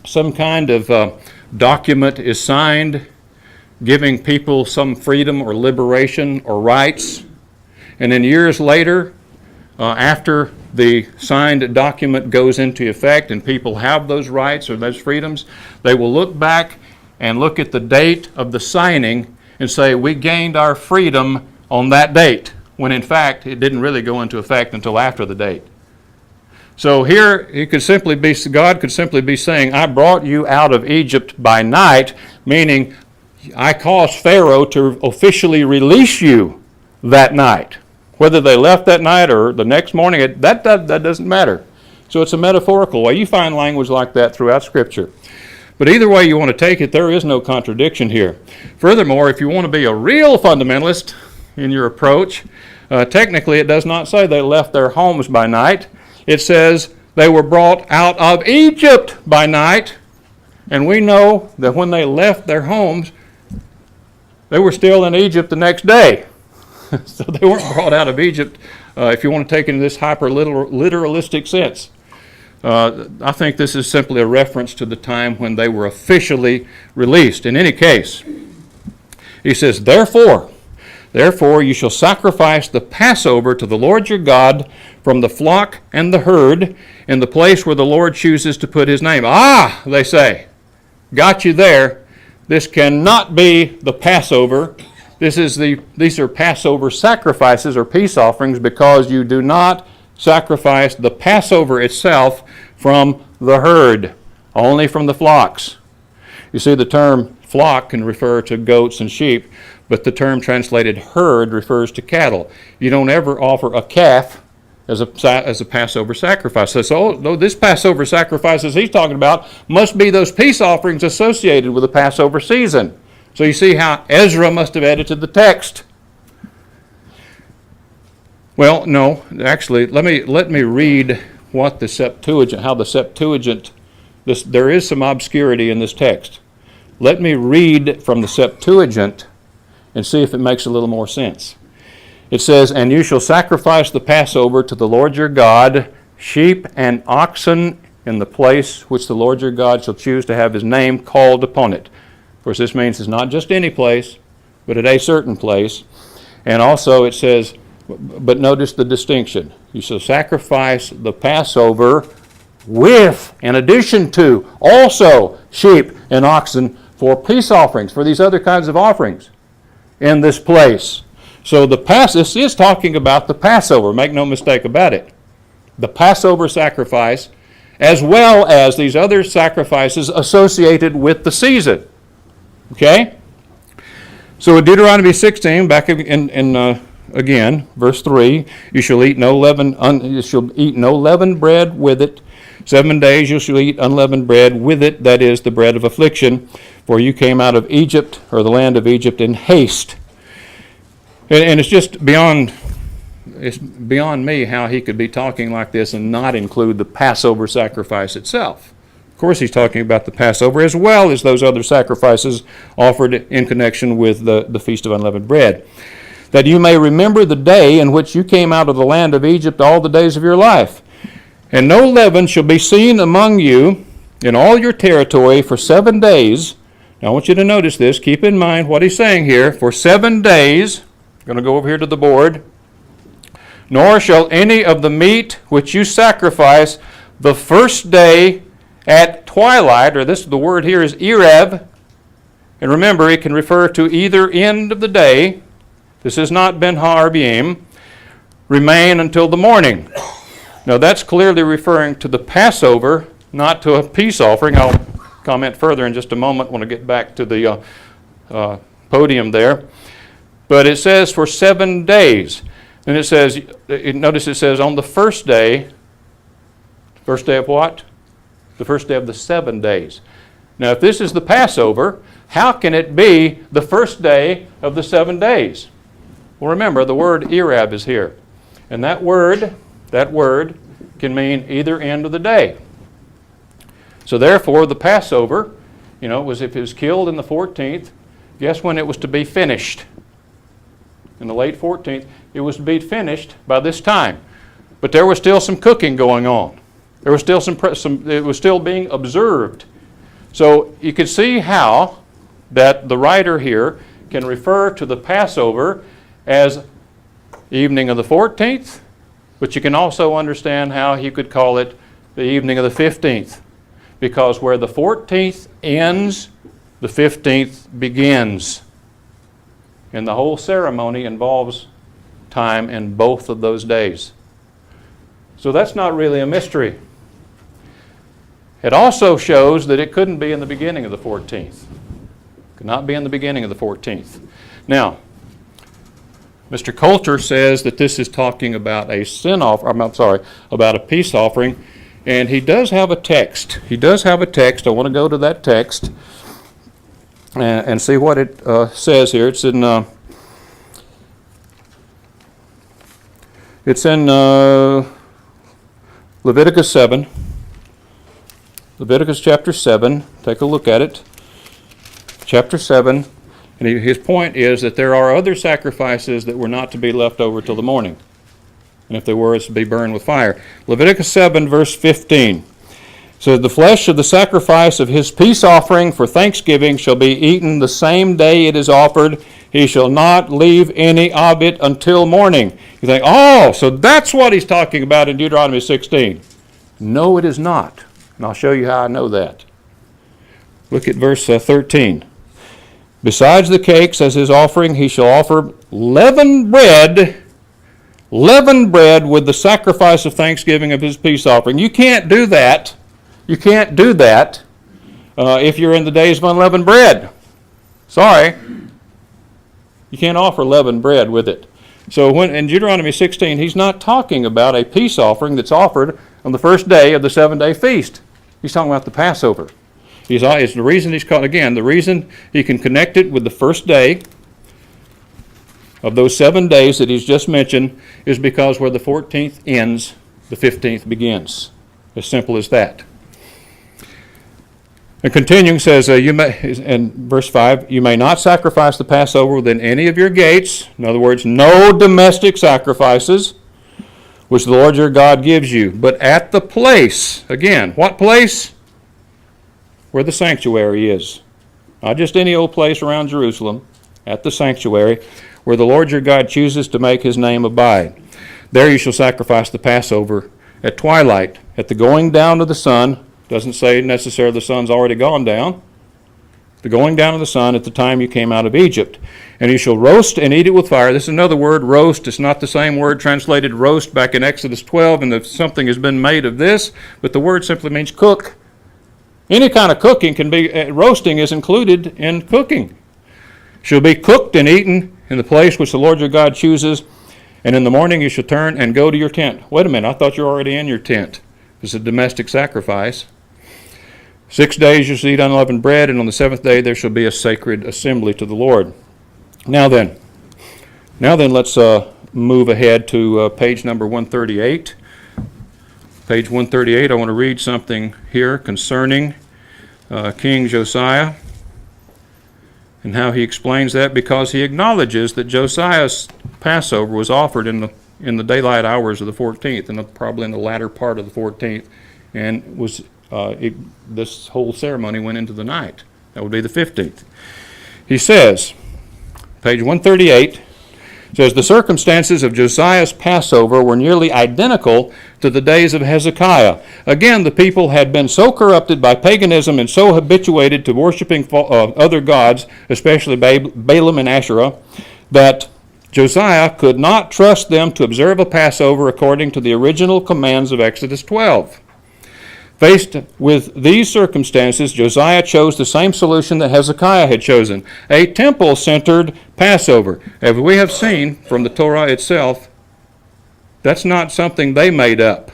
some kind of document is signed giving people some freedom or liberation or rights, and then years later, after the signed document goes into effect and people have those rights or those freedoms, they will look back and look at the date of the signing and say, we gained our freedom on that date, when in fact it didn't really go into effect until after the date. So here God could simply be saying, I brought you out of Egypt by night, meaning I caused Pharaoh to officially release you that night. Whether they left that night or the next morning, that doesn't matter. So it's a metaphorical way. You find language like that throughout Scripture. But either way you want to take it, there is no contradiction here. Furthermore, if you want to be a real fundamentalist in your approach, technically it does not say they left their homes by night. It says they were brought out of Egypt by night, and we know that when they left their homes, they were still in Egypt the next day. So they weren't brought out of Egypt, if you want to take it in this hyper-literalistic sense. I think this is simply a reference to the time when they were officially released. In any case, he says, Therefore you shall sacrifice the Passover to the Lord your God from the flock and the herd in the place where the Lord chooses to put his name. Ah, they say, got you there. This cannot be the Passover. These are Passover sacrifices or peace offerings because you do not sacrifice the Passover itself from the herd, only from the flocks. You see, the term flock can refer to goats and sheep, but the term translated herd refers to cattle. You don't ever offer a calf as a Passover sacrifice. So this Passover sacrifices he's talking about must be those peace offerings associated with the Passover season. So you see how Ezra must have edited the text. Well, no, actually, let me read what the Septuagint, how the Septuagint, there is some obscurity in this text. Let me read from the Septuagint and see if it makes a little more sense. It says, And you shall sacrifice the Passover to the Lord your God, sheep and oxen in the place which the Lord your God shall choose to have his name called upon it. Of course, this means it's not just any place, but at a certain place. And also it says, but notice the distinction. You shall sacrifice the Passover with, in addition to, also sheep and oxen for peace offerings, for these other kinds of offerings in this place. So this is talking about the Passover, make no mistake about it. The Passover sacrifice, as well as these other sacrifices associated with the season. Okay? So in Deuteronomy 16, back in again, verse 3, you shall eat no leavened bread with it. 7 days you shall eat unleavened bread with it, that is the bread of affliction, for you came out of Egypt, or the land of Egypt, in haste. And it's beyond me how he could be talking like this and not include the Passover sacrifice itself. Of course, he's talking about the Passover as well as those other sacrifices offered in connection with the Feast of Unleavened Bread. That you may remember the day in which you came out of the land of Egypt all the days of your life. And no leaven shall be seen among you in all your territory for 7 days. Now I want you to notice this. Keep in mind what he's saying here. For 7 days, I'm going to go over here to the board. Nor shall any of the meat which you sacrifice the first day at twilight, or the word here is Erev, and remember it can refer to either end of the day. This is not Ben Harbim, remain until the morning. Now that's clearly referring to the Passover, not to a peace offering. I'll comment further in just a moment when I get back to the podium there. But it says for 7 days. And it says, notice it says on the first day of what? The first day of the 7 days. Now if this is the Passover, how can it be the first day of the 7 days? Well, remember, the word Erab is here. And that word can mean either end of the day. So therefore, the Passover, was if it was killed in the 14th, guess when it was to be finished? In the late 14th, it was to be finished by this time. But there was still some cooking going on. There was still it was still being observed. So you can see how that the writer here can refer to the Passover as evening of the 14th, but you can also understand how he could call it the evening of the 15th, because where the 14th ends, the 15th begins. And the whole ceremony involves time in both of those days. So that's not really a mystery. It also shows that it couldn't be in the beginning of the 14th. Could not be in the beginning of the 14th. Now, Mr. Coulter says that this is talking about about a peace offering, and he does have a text. I want to go to that text and see what it says here. It's in Leviticus 7. Leviticus chapter 7. Take a look at it. Chapter 7. And his point is that there are other sacrifices that were not to be left over till the morning. And if they were, it's to be burned with fire. Leviticus 7, verse 15. So the flesh of the sacrifice of his peace offering for thanksgiving shall be eaten the same day it is offered. He shall not leave any of it until morning. You think, so that's what he's talking about in Deuteronomy 16. No, it is not. And I'll show you how I know that. Look at verse 13. Besides the cakes as his offering, he shall offer leavened bread with the sacrifice of thanksgiving of his peace offering. You can't do that. If you're in the days of unleavened bread. Sorry. You can't offer leavened bread with it. So when in Deuteronomy 16, he's not talking about a peace offering that's offered on the first day of the 7-day feast. He's talking about the Passover. It's the reason he's called, again, the reason he can connect it with the first day of those 7 days that he's just mentioned is because where the 14th ends, the 15th begins. As simple as that. And continuing says, in verse 5, you may not sacrifice the Passover within any of your gates. In other words, no domestic sacrifices, which the Lord your God gives you. But at the place, again, what place? Where the sanctuary is. Not just any old place around Jerusalem, at the sanctuary, where the Lord your God chooses to make his name abide. There you shall sacrifice the Passover at twilight, at the going down of the sun. Doesn't say necessarily the sun's already gone down. The going down of the sun at the time you came out of Egypt. And you shall roast and eat it with fire. This is another word, roast. It's not the same word translated roast back in Exodus 12, and something has been made of this, but the word simply means cook. Any kind of cooking can be, roasting is included in cooking. Shall be cooked and eaten in the place which the Lord your God chooses, and in the morning you shall turn and go to your tent. Wait a minute, I thought you were already in your tent. It's a domestic sacrifice. 6 days you shall eat unleavened bread, and on the 7th day there shall be a sacred assembly to the Lord. Now then, Now then, let's move ahead to page number 138. Page 138, I want to read something here concerning King Josiah and how he explains that, because he acknowledges that Josiah's Passover was offered in the daylight hours of the 14th, and probably in the latter part of the 14th, and was this whole ceremony went into the night. That would be the 15th. He says, page 138, says, the circumstances of Josiah's Passover were nearly identical to the days of Hezekiah. Again, the people had been so corrupted by paganism and so habituated to worshiping other gods, especially Balaam and Asherah, that Josiah could not trust them to observe a Passover according to the original commands of Exodus 12. Faced with these circumstances, Josiah chose the same solution that Hezekiah had chosen, a temple-centered Passover. As we have seen from the Torah itself, that's not something they made up.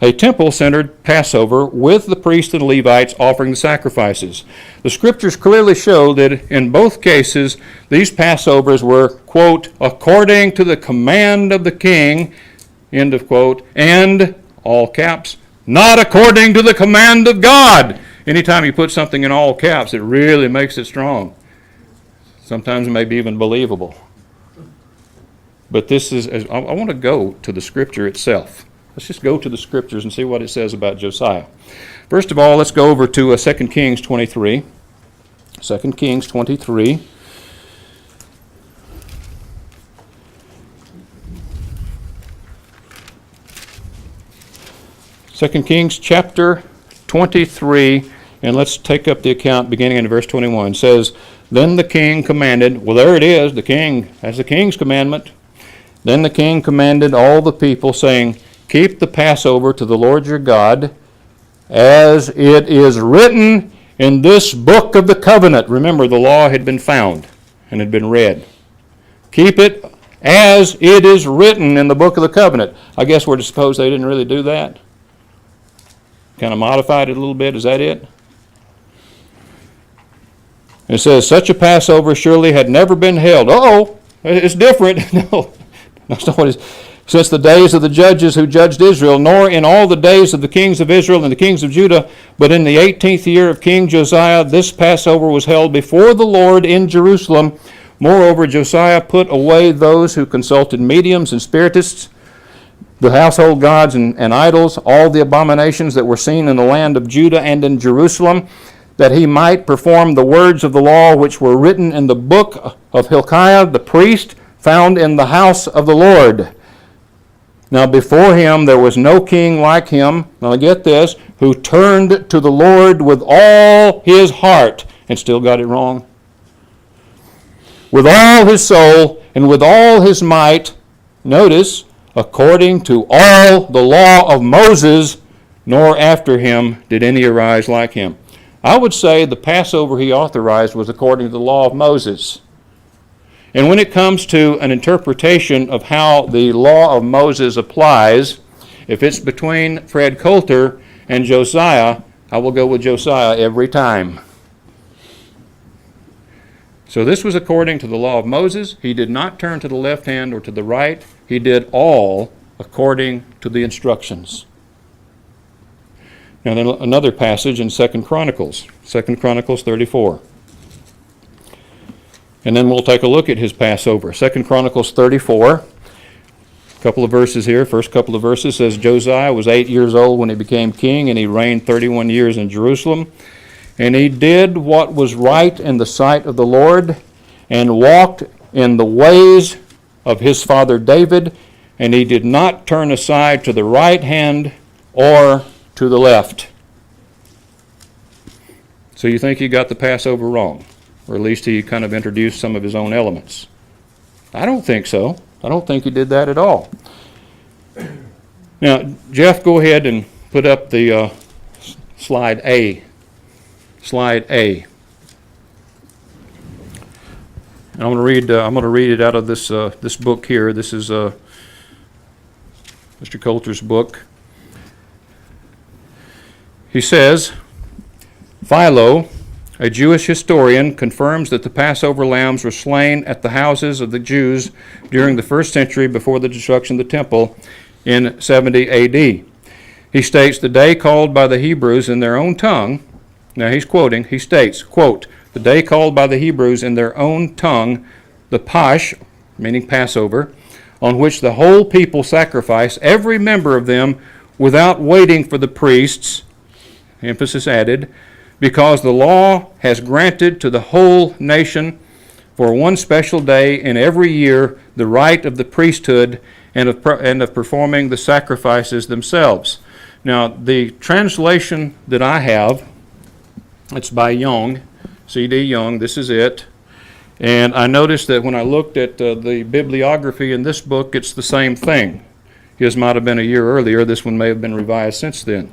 A temple-centered Passover with the priests and Levites offering the sacrifices. The scriptures clearly show that in both cases, these Passovers were, quote, according to the command of the king, end of quote, and all caps, not according to the command of God. Anytime you put something in all caps, it really makes it strong. Sometimes it may be even believable. But this is, I want to go to the scripture itself. Let's just go to the scriptures and see what it says about Josiah. First of all, let's go over to 2 Kings 23. 2 Kings 23. 2 Kings chapter 23, and let's take up the account beginning in verse 21. It says, then the king commanded, well, there it is, the king, that's the king's commandment. Then the king commanded all the people, saying, keep the Passover to the Lord your God, as it is written in this book of the covenant. Remember, the law had been found and had been read. Keep it as it is written in the book of the covenant. I guess we're to suppose they didn't really do that. Kind of modified it a little bit. Is that it? It says, such a Passover surely had never been held. It's different. No, that's not what it is. Since the days of the judges who judged Israel, nor in all the days of the kings of Israel and the kings of Judah, but in the 18th year of King Josiah, this Passover was held before the Lord in Jerusalem. Moreover, Josiah put away those who consulted mediums and spiritists, the household gods and idols, all the abominations that were seen in the land of Judah and in Jerusalem, that he might perform the words of the law which were written in the book of Hilkiah the priest, found in the house of the Lord. Now before him there was no king like him, now get this, who turned to the Lord with all his heart, and still got it wrong, with all his soul and with all his might. Notice, according to all the law of Moses, nor after him did any arise like him. I would say the Passover he authorized was according to the law of Moses. And when it comes to an interpretation of how the law of Moses applies, if it's between Fred Coulter and Josiah, I will go with Josiah every time. So this was according to the law of Moses. He did not turn to the left hand or to the right. He did all according to the instructions. Now then another passage in 2 Chronicles 34. And then we'll take a look at his Passover. 2 Chronicles 34, a couple of verses here. First couple of verses says, Josiah was 8 years old when he became king, and he reigned 31 years in Jerusalem. And he did what was right in the sight of the Lord, and walked in the ways of his father David, and he did not turn aside to the right hand or to the left. So you think he got the Passover wrong? Or at least he kind of introduced some of his own elements. I don't think so. I don't think he did that at all. Now, Jeff, go ahead and put up the slide A. Slide A. And I'm going to read it out of this this book here. This is Mr. Coulter's book. He says, Philo, a Jewish historian, confirms that the Passover lambs were slain at the houses of the Jews during the first century before the destruction of the temple in 70 A.D. He states, the day called by the Hebrews in their own tongue, now he's quoting, he states, quote, the day called by the Hebrews in their own tongue, the Pasch, meaning Passover, on which the whole people sacrifice, every member of them, without waiting for the priests, emphasis added, because the law has granted to the whole nation for one special day in every year the right of the priesthood and of performing the sacrifices themselves. Now, the translation that I have, it's by Young, C.D. Young, this is it. And I noticed that when I looked at the bibliography in this book, it's the same thing. His might have been a year earlier. This one may have been revised since then.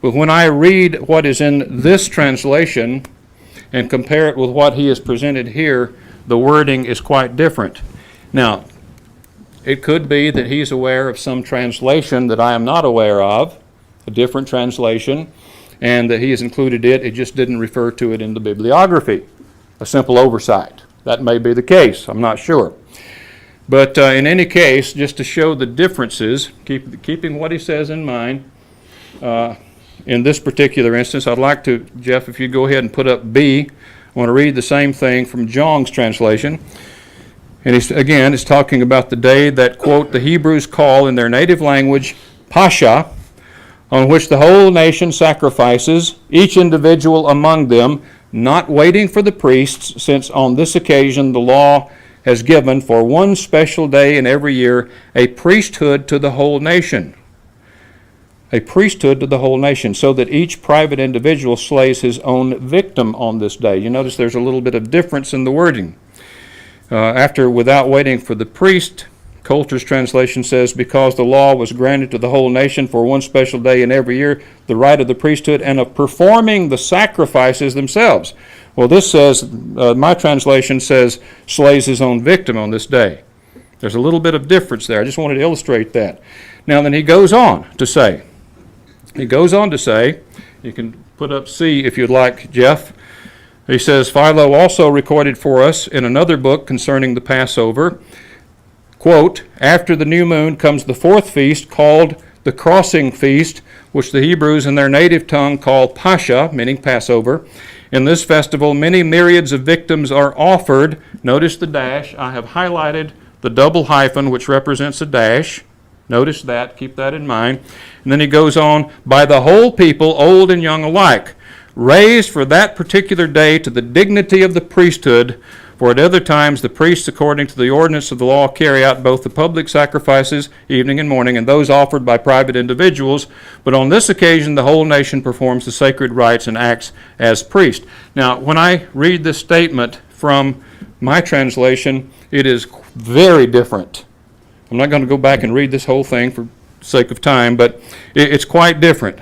But when I read what is in this translation and compare it with what he has presented here, the wording is quite different. Now, it could be that he's aware of some translation that I am not aware of, a different translation, and that he has included it. It just didn't refer to it in the bibliography. A simple oversight. That may be the case. I'm not sure. But in any case, just to show the differences, keeping what he says in mind, in this particular instance, I'd like to, Jeff, if you go ahead and put up B, I want to read the same thing from Jong's translation. And it's talking about the day that, quote, the Hebrews call in their native language, Pascha, on which the whole nation sacrifices, each individual among them, not waiting for the priests, since on this occasion the law has given for one special day in every year a priesthood to the whole nation. A priesthood to the whole nation, so that each private individual slays his own victim on this day. You notice there's a little bit of difference in the wording. After without waiting for the priest, Coulter's translation says, because the law was granted to the whole nation for one special day in every year, the right of the priesthood and of performing the sacrifices themselves. Well, this says, my translation says, slays his own victim on this day. There's a little bit of difference there. I just wanted to illustrate that. Now then he goes on to say, you can put up C if you'd like, Jeff. He says, Philo also recorded for us in another book concerning the Passover, quote, after the new moon comes the fourth feast called the crossing feast, which the Hebrews in their native tongue call Pascha, meaning Passover. In this festival, many myriads of victims are offered. Notice the dash. I have highlighted the double hyphen, which represents a dash. Notice that. Keep that in mind. And then he goes on, by the whole people, old and young alike, raised for that particular day to the dignity of the priesthood. For at other times the priests, according to the ordinance of the law, carry out both the public sacrifices, evening and morning, and those offered by private individuals. But on this occasion the whole nation performs the sacred rites and acts as priest. Now, when I read this statement from my translation, it is very different. I'm not going to go back and read this whole thing for sake of time, but it's quite different.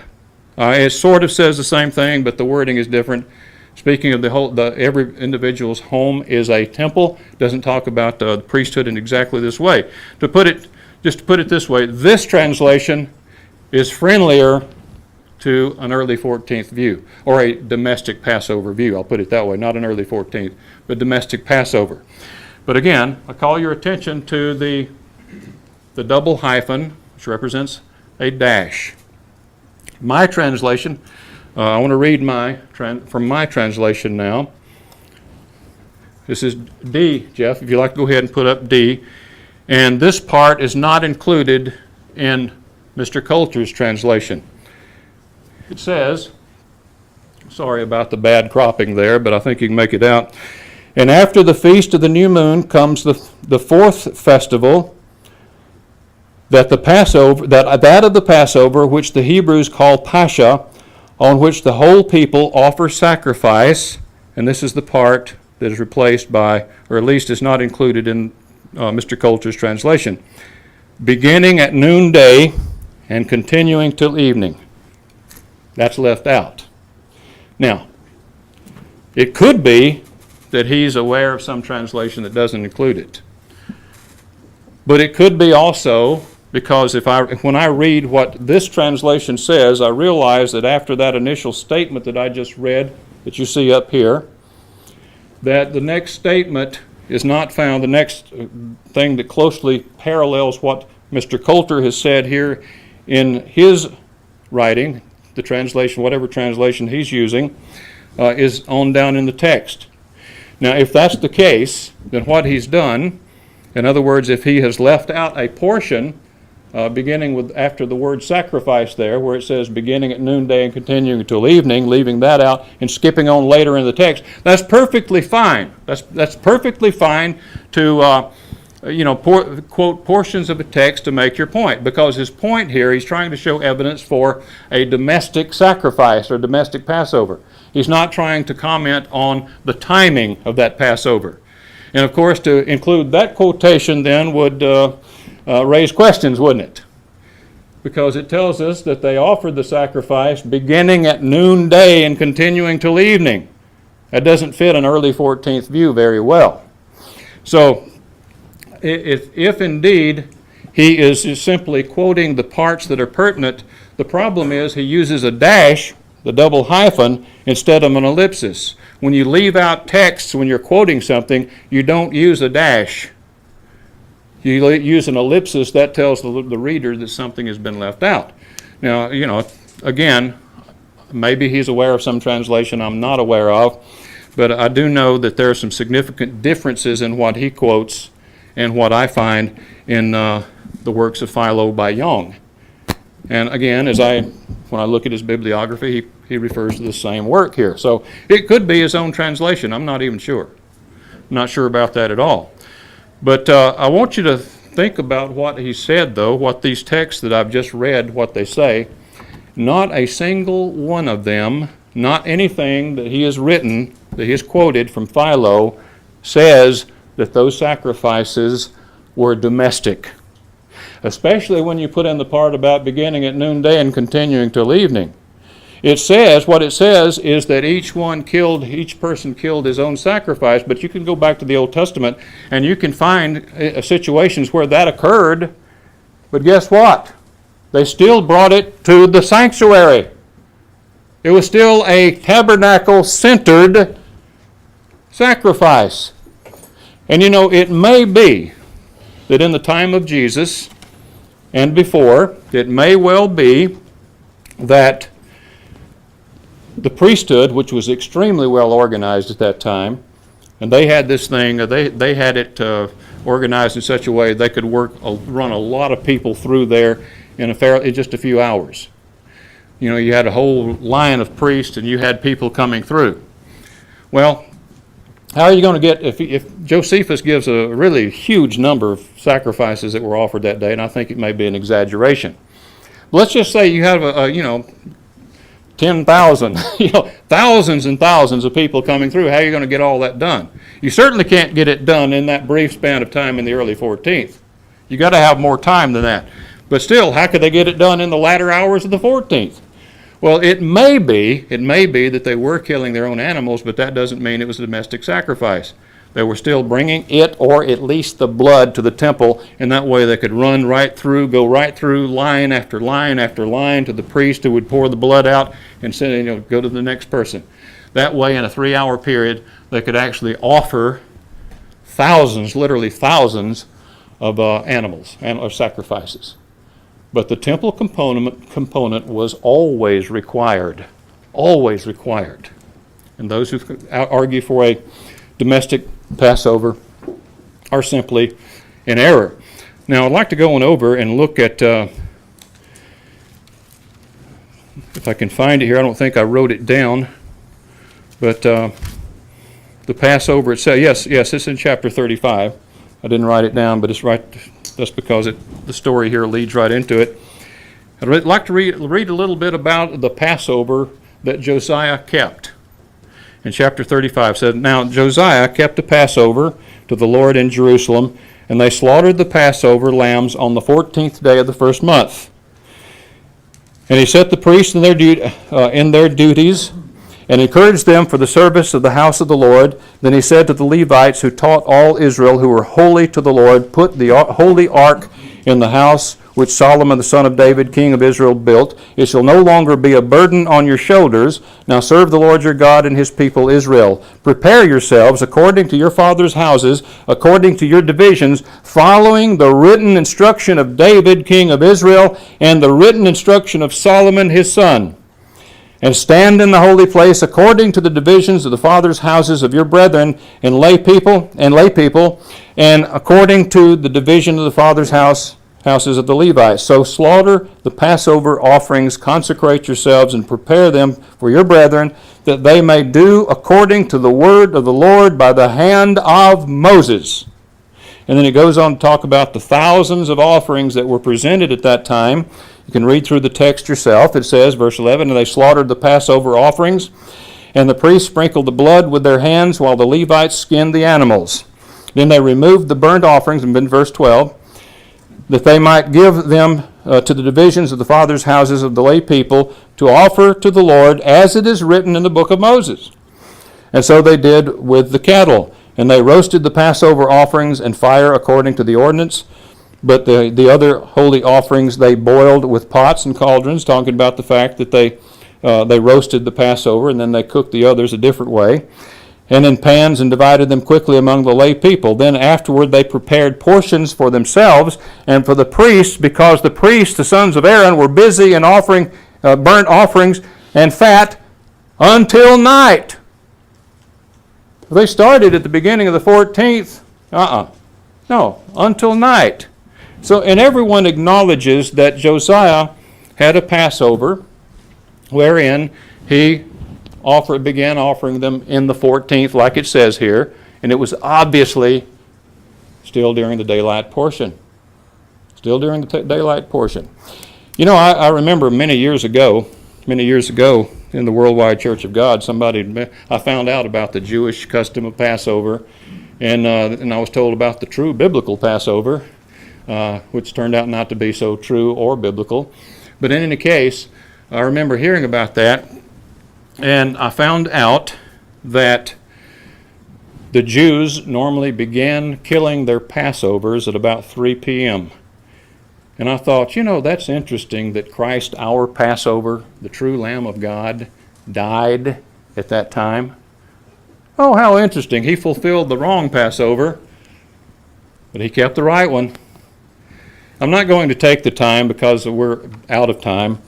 It sort of says the same thing, but the wording is different. Speaking of every individual's home is a temple, doesn't talk about the priesthood in exactly this way. To put it this way, this translation is friendlier to an early 14th view, or a domestic Passover view. I'll put it that way, not an early 14th, but domestic Passover. But again, I call your attention to the double hyphen, which represents a dash. My translation, I want to read from my translation now. This is D, Jeff, if you'd like to go ahead and put up D. And this part is not included in Mr. Coulter's translation. It says, sorry about the bad cropping there, but I think you can make it out. And after the feast of the new moon comes the fourth festival, that of the Passover, which the Hebrews call Pascha, on which the whole people offer sacrifice, and this is the part that is replaced by, or at least is not included in Mr. Coulter's translation, beginning at noonday and continuing till evening. That's left out. Now, it could be that he's aware of some translation that doesn't include it. But it could be also because when I read what this translation says, I realize that after that initial statement that I just read that you see up here, that the next statement is not found. The next thing that closely parallels what Mr. Coulter has said here in his writing, the translation, whatever translation he's using, is on down in the text. Now, if that's the case, then what he's done, in other words, if he has left out a portion beginning with after the word sacrifice there, where it says beginning at noonday and continuing until evening, leaving that out and skipping on later in the text, that's perfectly fine. That's perfectly fine to quote portions of a text to make your point, because his point here, he's trying to show evidence for a domestic sacrifice or domestic Passover. He's not trying to comment on the timing of that Passover. And of course, to include that quotation then would raise questions, wouldn't it? Because it tells us that they offered the sacrifice beginning at noonday and continuing till evening. That doesn't fit an early 14th view very well. So, if indeed he is simply quoting the parts that are pertinent, the problem is he uses a dash, the double hyphen, instead of an ellipsis. When you leave out texts when you're quoting something, you don't use a dash. You use an ellipsis. That tells the reader that something has been left out. Now, again, maybe he's aware of some translation I'm not aware of, but I do know that there are some significant differences in what he quotes and what I find in the works of Philo by Young. And again, when I look at his bibliography, he refers to the same work here. So it could be his own translation. I'm not even sure. I'm not sure about that at all. But I want you to think about what he said, though, what these texts that I've just read, what they say. Not a single one of them, not anything that he has written, that he has quoted from Philo, says that those sacrifices were domestic. Especially when you put in the part about beginning at noonday and continuing till evening. What it says is that each person killed his own sacrifice, but you can go back to the Old Testament and you can find situations where that occurred, but guess what? They still brought it to the sanctuary. It was still a tabernacle-centered sacrifice. And it may be that in the time of Jesus and before, it may well be that the priesthood, which was extremely well organized at that time, and they had this thing, they had it organized in such a way they could run a lot of people through there in just a few hours. You had a whole line of priests and you had people coming through. Well, how are you going to get, if Josephus gives a really huge number of sacrifices that were offered that day, and I think it may be an exaggeration. But let's just say you have 10,000, thousands and thousands of people coming through. How are you going to get all that done? You certainly can't get it done in that brief span of time in the early 14th. You got to have more time than that. But still, how could they get it done in the latter hours of the 14th? Well, it may be that they were killing their own animals, but that doesn't mean it was a domestic sacrifice. They were still bringing it, or at least the blood, to the temple, and that way they could go right through line after line after line to the priest who would pour the blood out and send, go to the next person. That way, in a 3-hour period, they could actually offer thousands, literally thousands, of animals or sacrifices. But the temple component was always required. Always required. And those who argue for a domestic Passover are simply in error. Now, I'd like to go on over and look at, if I can find it here, I don't think I wrote it down, but the Passover itself, yes, it's in chapter 35. I didn't write it down, but it's right. That's because the story here leads right into it. I'd like to read a little bit about the Passover that Josiah kept. In chapter 35 said, "Now Josiah kept a Passover to the Lord in Jerusalem, and they slaughtered the Passover lambs on the 14th day of the first month. And he set the priests in their duties, and encouraged them for the service of the house of the Lord. Then he said to the Levites who taught all Israel who were holy to the Lord, put the holy ark in the house which Solomon the son of David, king of Israel, built. It shall no longer be a burden on your shoulders. Now serve the Lord your God and his people Israel. Prepare yourselves according to your father's houses, according to your divisions, following the written instruction of David, king of Israel, and the written instruction of Solomon his son. And stand in the holy place according to the divisions of the fathers' houses of your brethren and lay people, and according to the division of the fathers' houses of the Levites. So slaughter the Passover offerings, consecrate yourselves, and prepare them for your brethren, that they may do according to the word of the Lord by the hand of Moses. And then it goes on to talk about the thousands of offerings that were presented at that time. You can read through the text yourself. It says, verse 11, and they slaughtered the Passover offerings, and the priests sprinkled the blood with their hands, while the Levites skinned the animals. Then they removed the burnt offerings, and in verse 12, that they might give them to the divisions of the fathers' houses of the lay people to offer to the Lord, as it is written in the book of Moses. And so they did with the cattle. And they roasted the Passover offerings and fire according to the ordinance. But the other holy offerings they boiled with pots and cauldrons, talking about the fact that they roasted the Passover and then they cooked the others a different way, and in pans, and divided them quickly among the lay people. Then afterward they prepared portions for themselves and for the priests, because the priests, the sons of Aaron, were busy in offering burnt offerings and fat until night. They started at the beginning of the 14th. No, until night. So, and everyone acknowledges that Josiah had a Passover wherein he began offering them in the 14th, like it says here, and it was obviously still during the daylight portion. Still during the daylight portion. You know, I remember many years ago, in the Worldwide Church of God, I found out about the Jewish custom of Passover, and I was told about the true biblical Passover, which turned out not to be so true or biblical. But in any case, I remember hearing about that, and I found out that the Jews normally began killing their Passovers at about 3 p.m. And I thought, that's interesting that Christ, our Passover, the true Lamb of God, died at that time. Oh, how interesting. He fulfilled the wrong Passover, but he kept the right one. I'm not going to take the time, because we're out of time.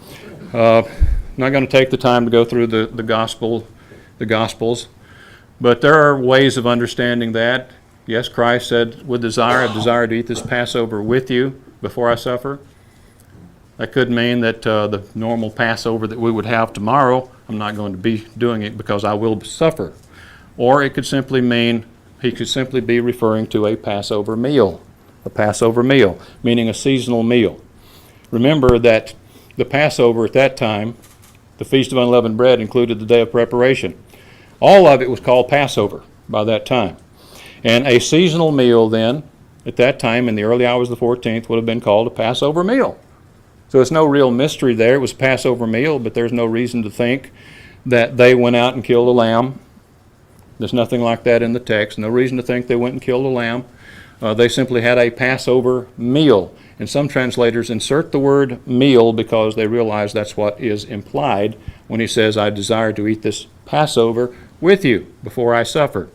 I'm not going to take the time to go through the Gospels, but there are ways of understanding that. Yes, Christ said, I desire to eat this Passover with you before I suffer. That could mean that the normal Passover that we would have tomorrow, I'm not going to be doing it because I will suffer. Or it could simply mean, he could simply be referring to a Passover meal, meaning a seasonal meal. Remember that the Passover at that time, the Feast of Unleavened Bread, included the Day of Preparation. All of it was called Passover by that time. And a seasonal meal then, at that time, in the early hours of the 14th, would have been called a Passover meal. So it's no real mystery there. It was a Passover meal, but there's no reason to think that they went out and killed a lamb. There's nothing like that in the text. No reason to think they went and killed a lamb. They simply had a Passover meal. And some translators insert the word meal because they realize that's what is implied when he says, I desire to eat this Passover with you before I suffer.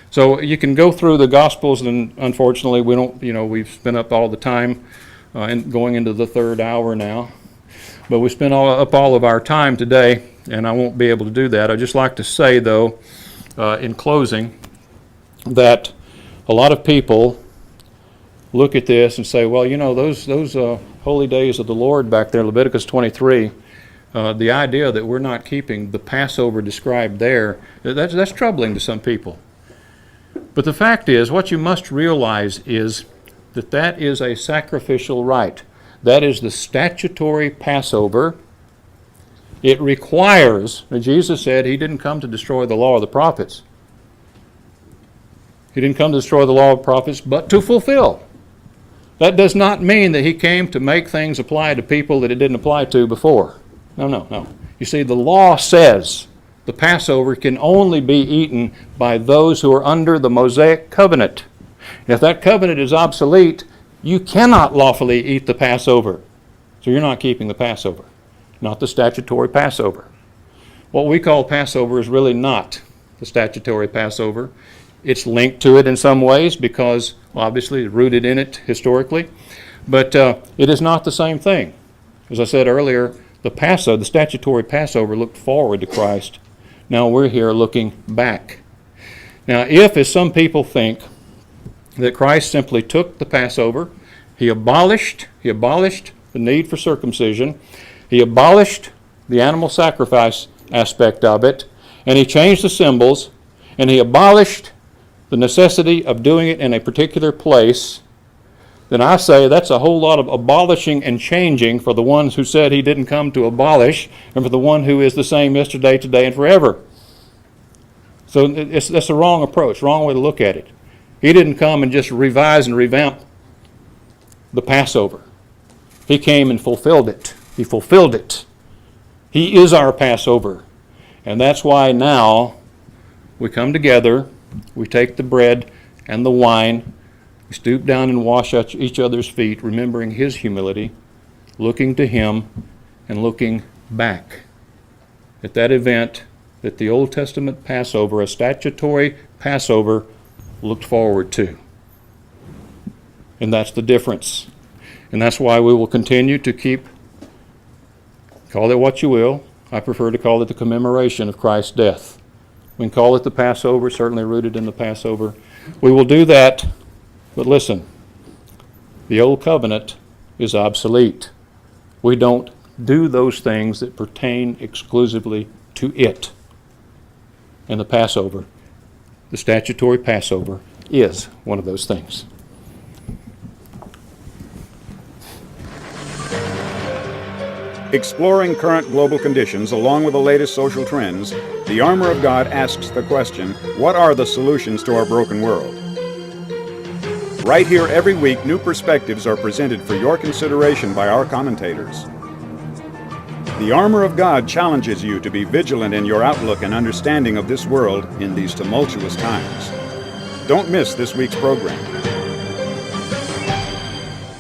So you can go through the Gospels, and unfortunately we've spent up all the time and going into the third hour now. But we spent up all of our time today, and I won't be able to do that. I'd just like to say, though, in closing, that a lot of people look at this and say, well, those holy days of the Lord back there, Leviticus 23, the idea that we're not keeping the Passover described there, that's troubling to some people. But the fact is, what you must realize is that is a sacrificial rite. That is the statutory Passover. It requires, Jesus said he didn't come to destroy the law of the prophets. He didn't come to destroy the law of the prophets, but to fulfill. That does not mean that he came to make things apply to people that it didn't apply to before. No. You see, the law says the Passover can only be eaten by those who are under the Mosaic covenant. And if that covenant is obsolete, You cannot lawfully eat the Passover. So you're not keeping the Passover, not the statutory Passover. What we call Passover is really not the statutory Passover. It's linked to it in some ways because, well, obviously, it's rooted in it historically. But it is not the same thing. As I said earlier, the statutory Passover looked forward to Christ. Now we're here looking back. Now, if, as some people think, that Christ simply took the Passover, he abolished the need for circumcision, he abolished the animal sacrifice aspect of it, and he changed the symbols, and he abolished the necessity of doing it in a particular place, then I say that's a whole lot of abolishing and changing for the ones who said he didn't come to abolish, and for the one who is the same yesterday, today, and forever. So that's a wrong approach, wrong way to look at it. He didn't come and just revise and revamp the Passover. He came and fulfilled it. He fulfilled it. He is our Passover. And that's why now we come together, we take the bread and the wine, we stoop down and wash each other's feet, remembering his humility, looking to him and looking back at that event that the Old Testament Passover, a statutory Passover, looked forward to. And that's the difference. And that's why we will continue to call it what you will. I prefer to call it the commemoration of Christ's death. We can call it the Passover, certainly rooted in the Passover. We will do that, but listen, the Old Covenant is obsolete. We don't do those things that pertain exclusively to it. And the Passover, the statutory Passover, is one of those things. Exploring current global conditions along with the latest social trends, the Armor of God asks the question, what are the solutions to our broken world? Right here every week, new perspectives are presented for your consideration by our commentators. The Armor of God challenges you to be vigilant in your outlook and understanding of this world in these tumultuous times. Don't miss this week's program.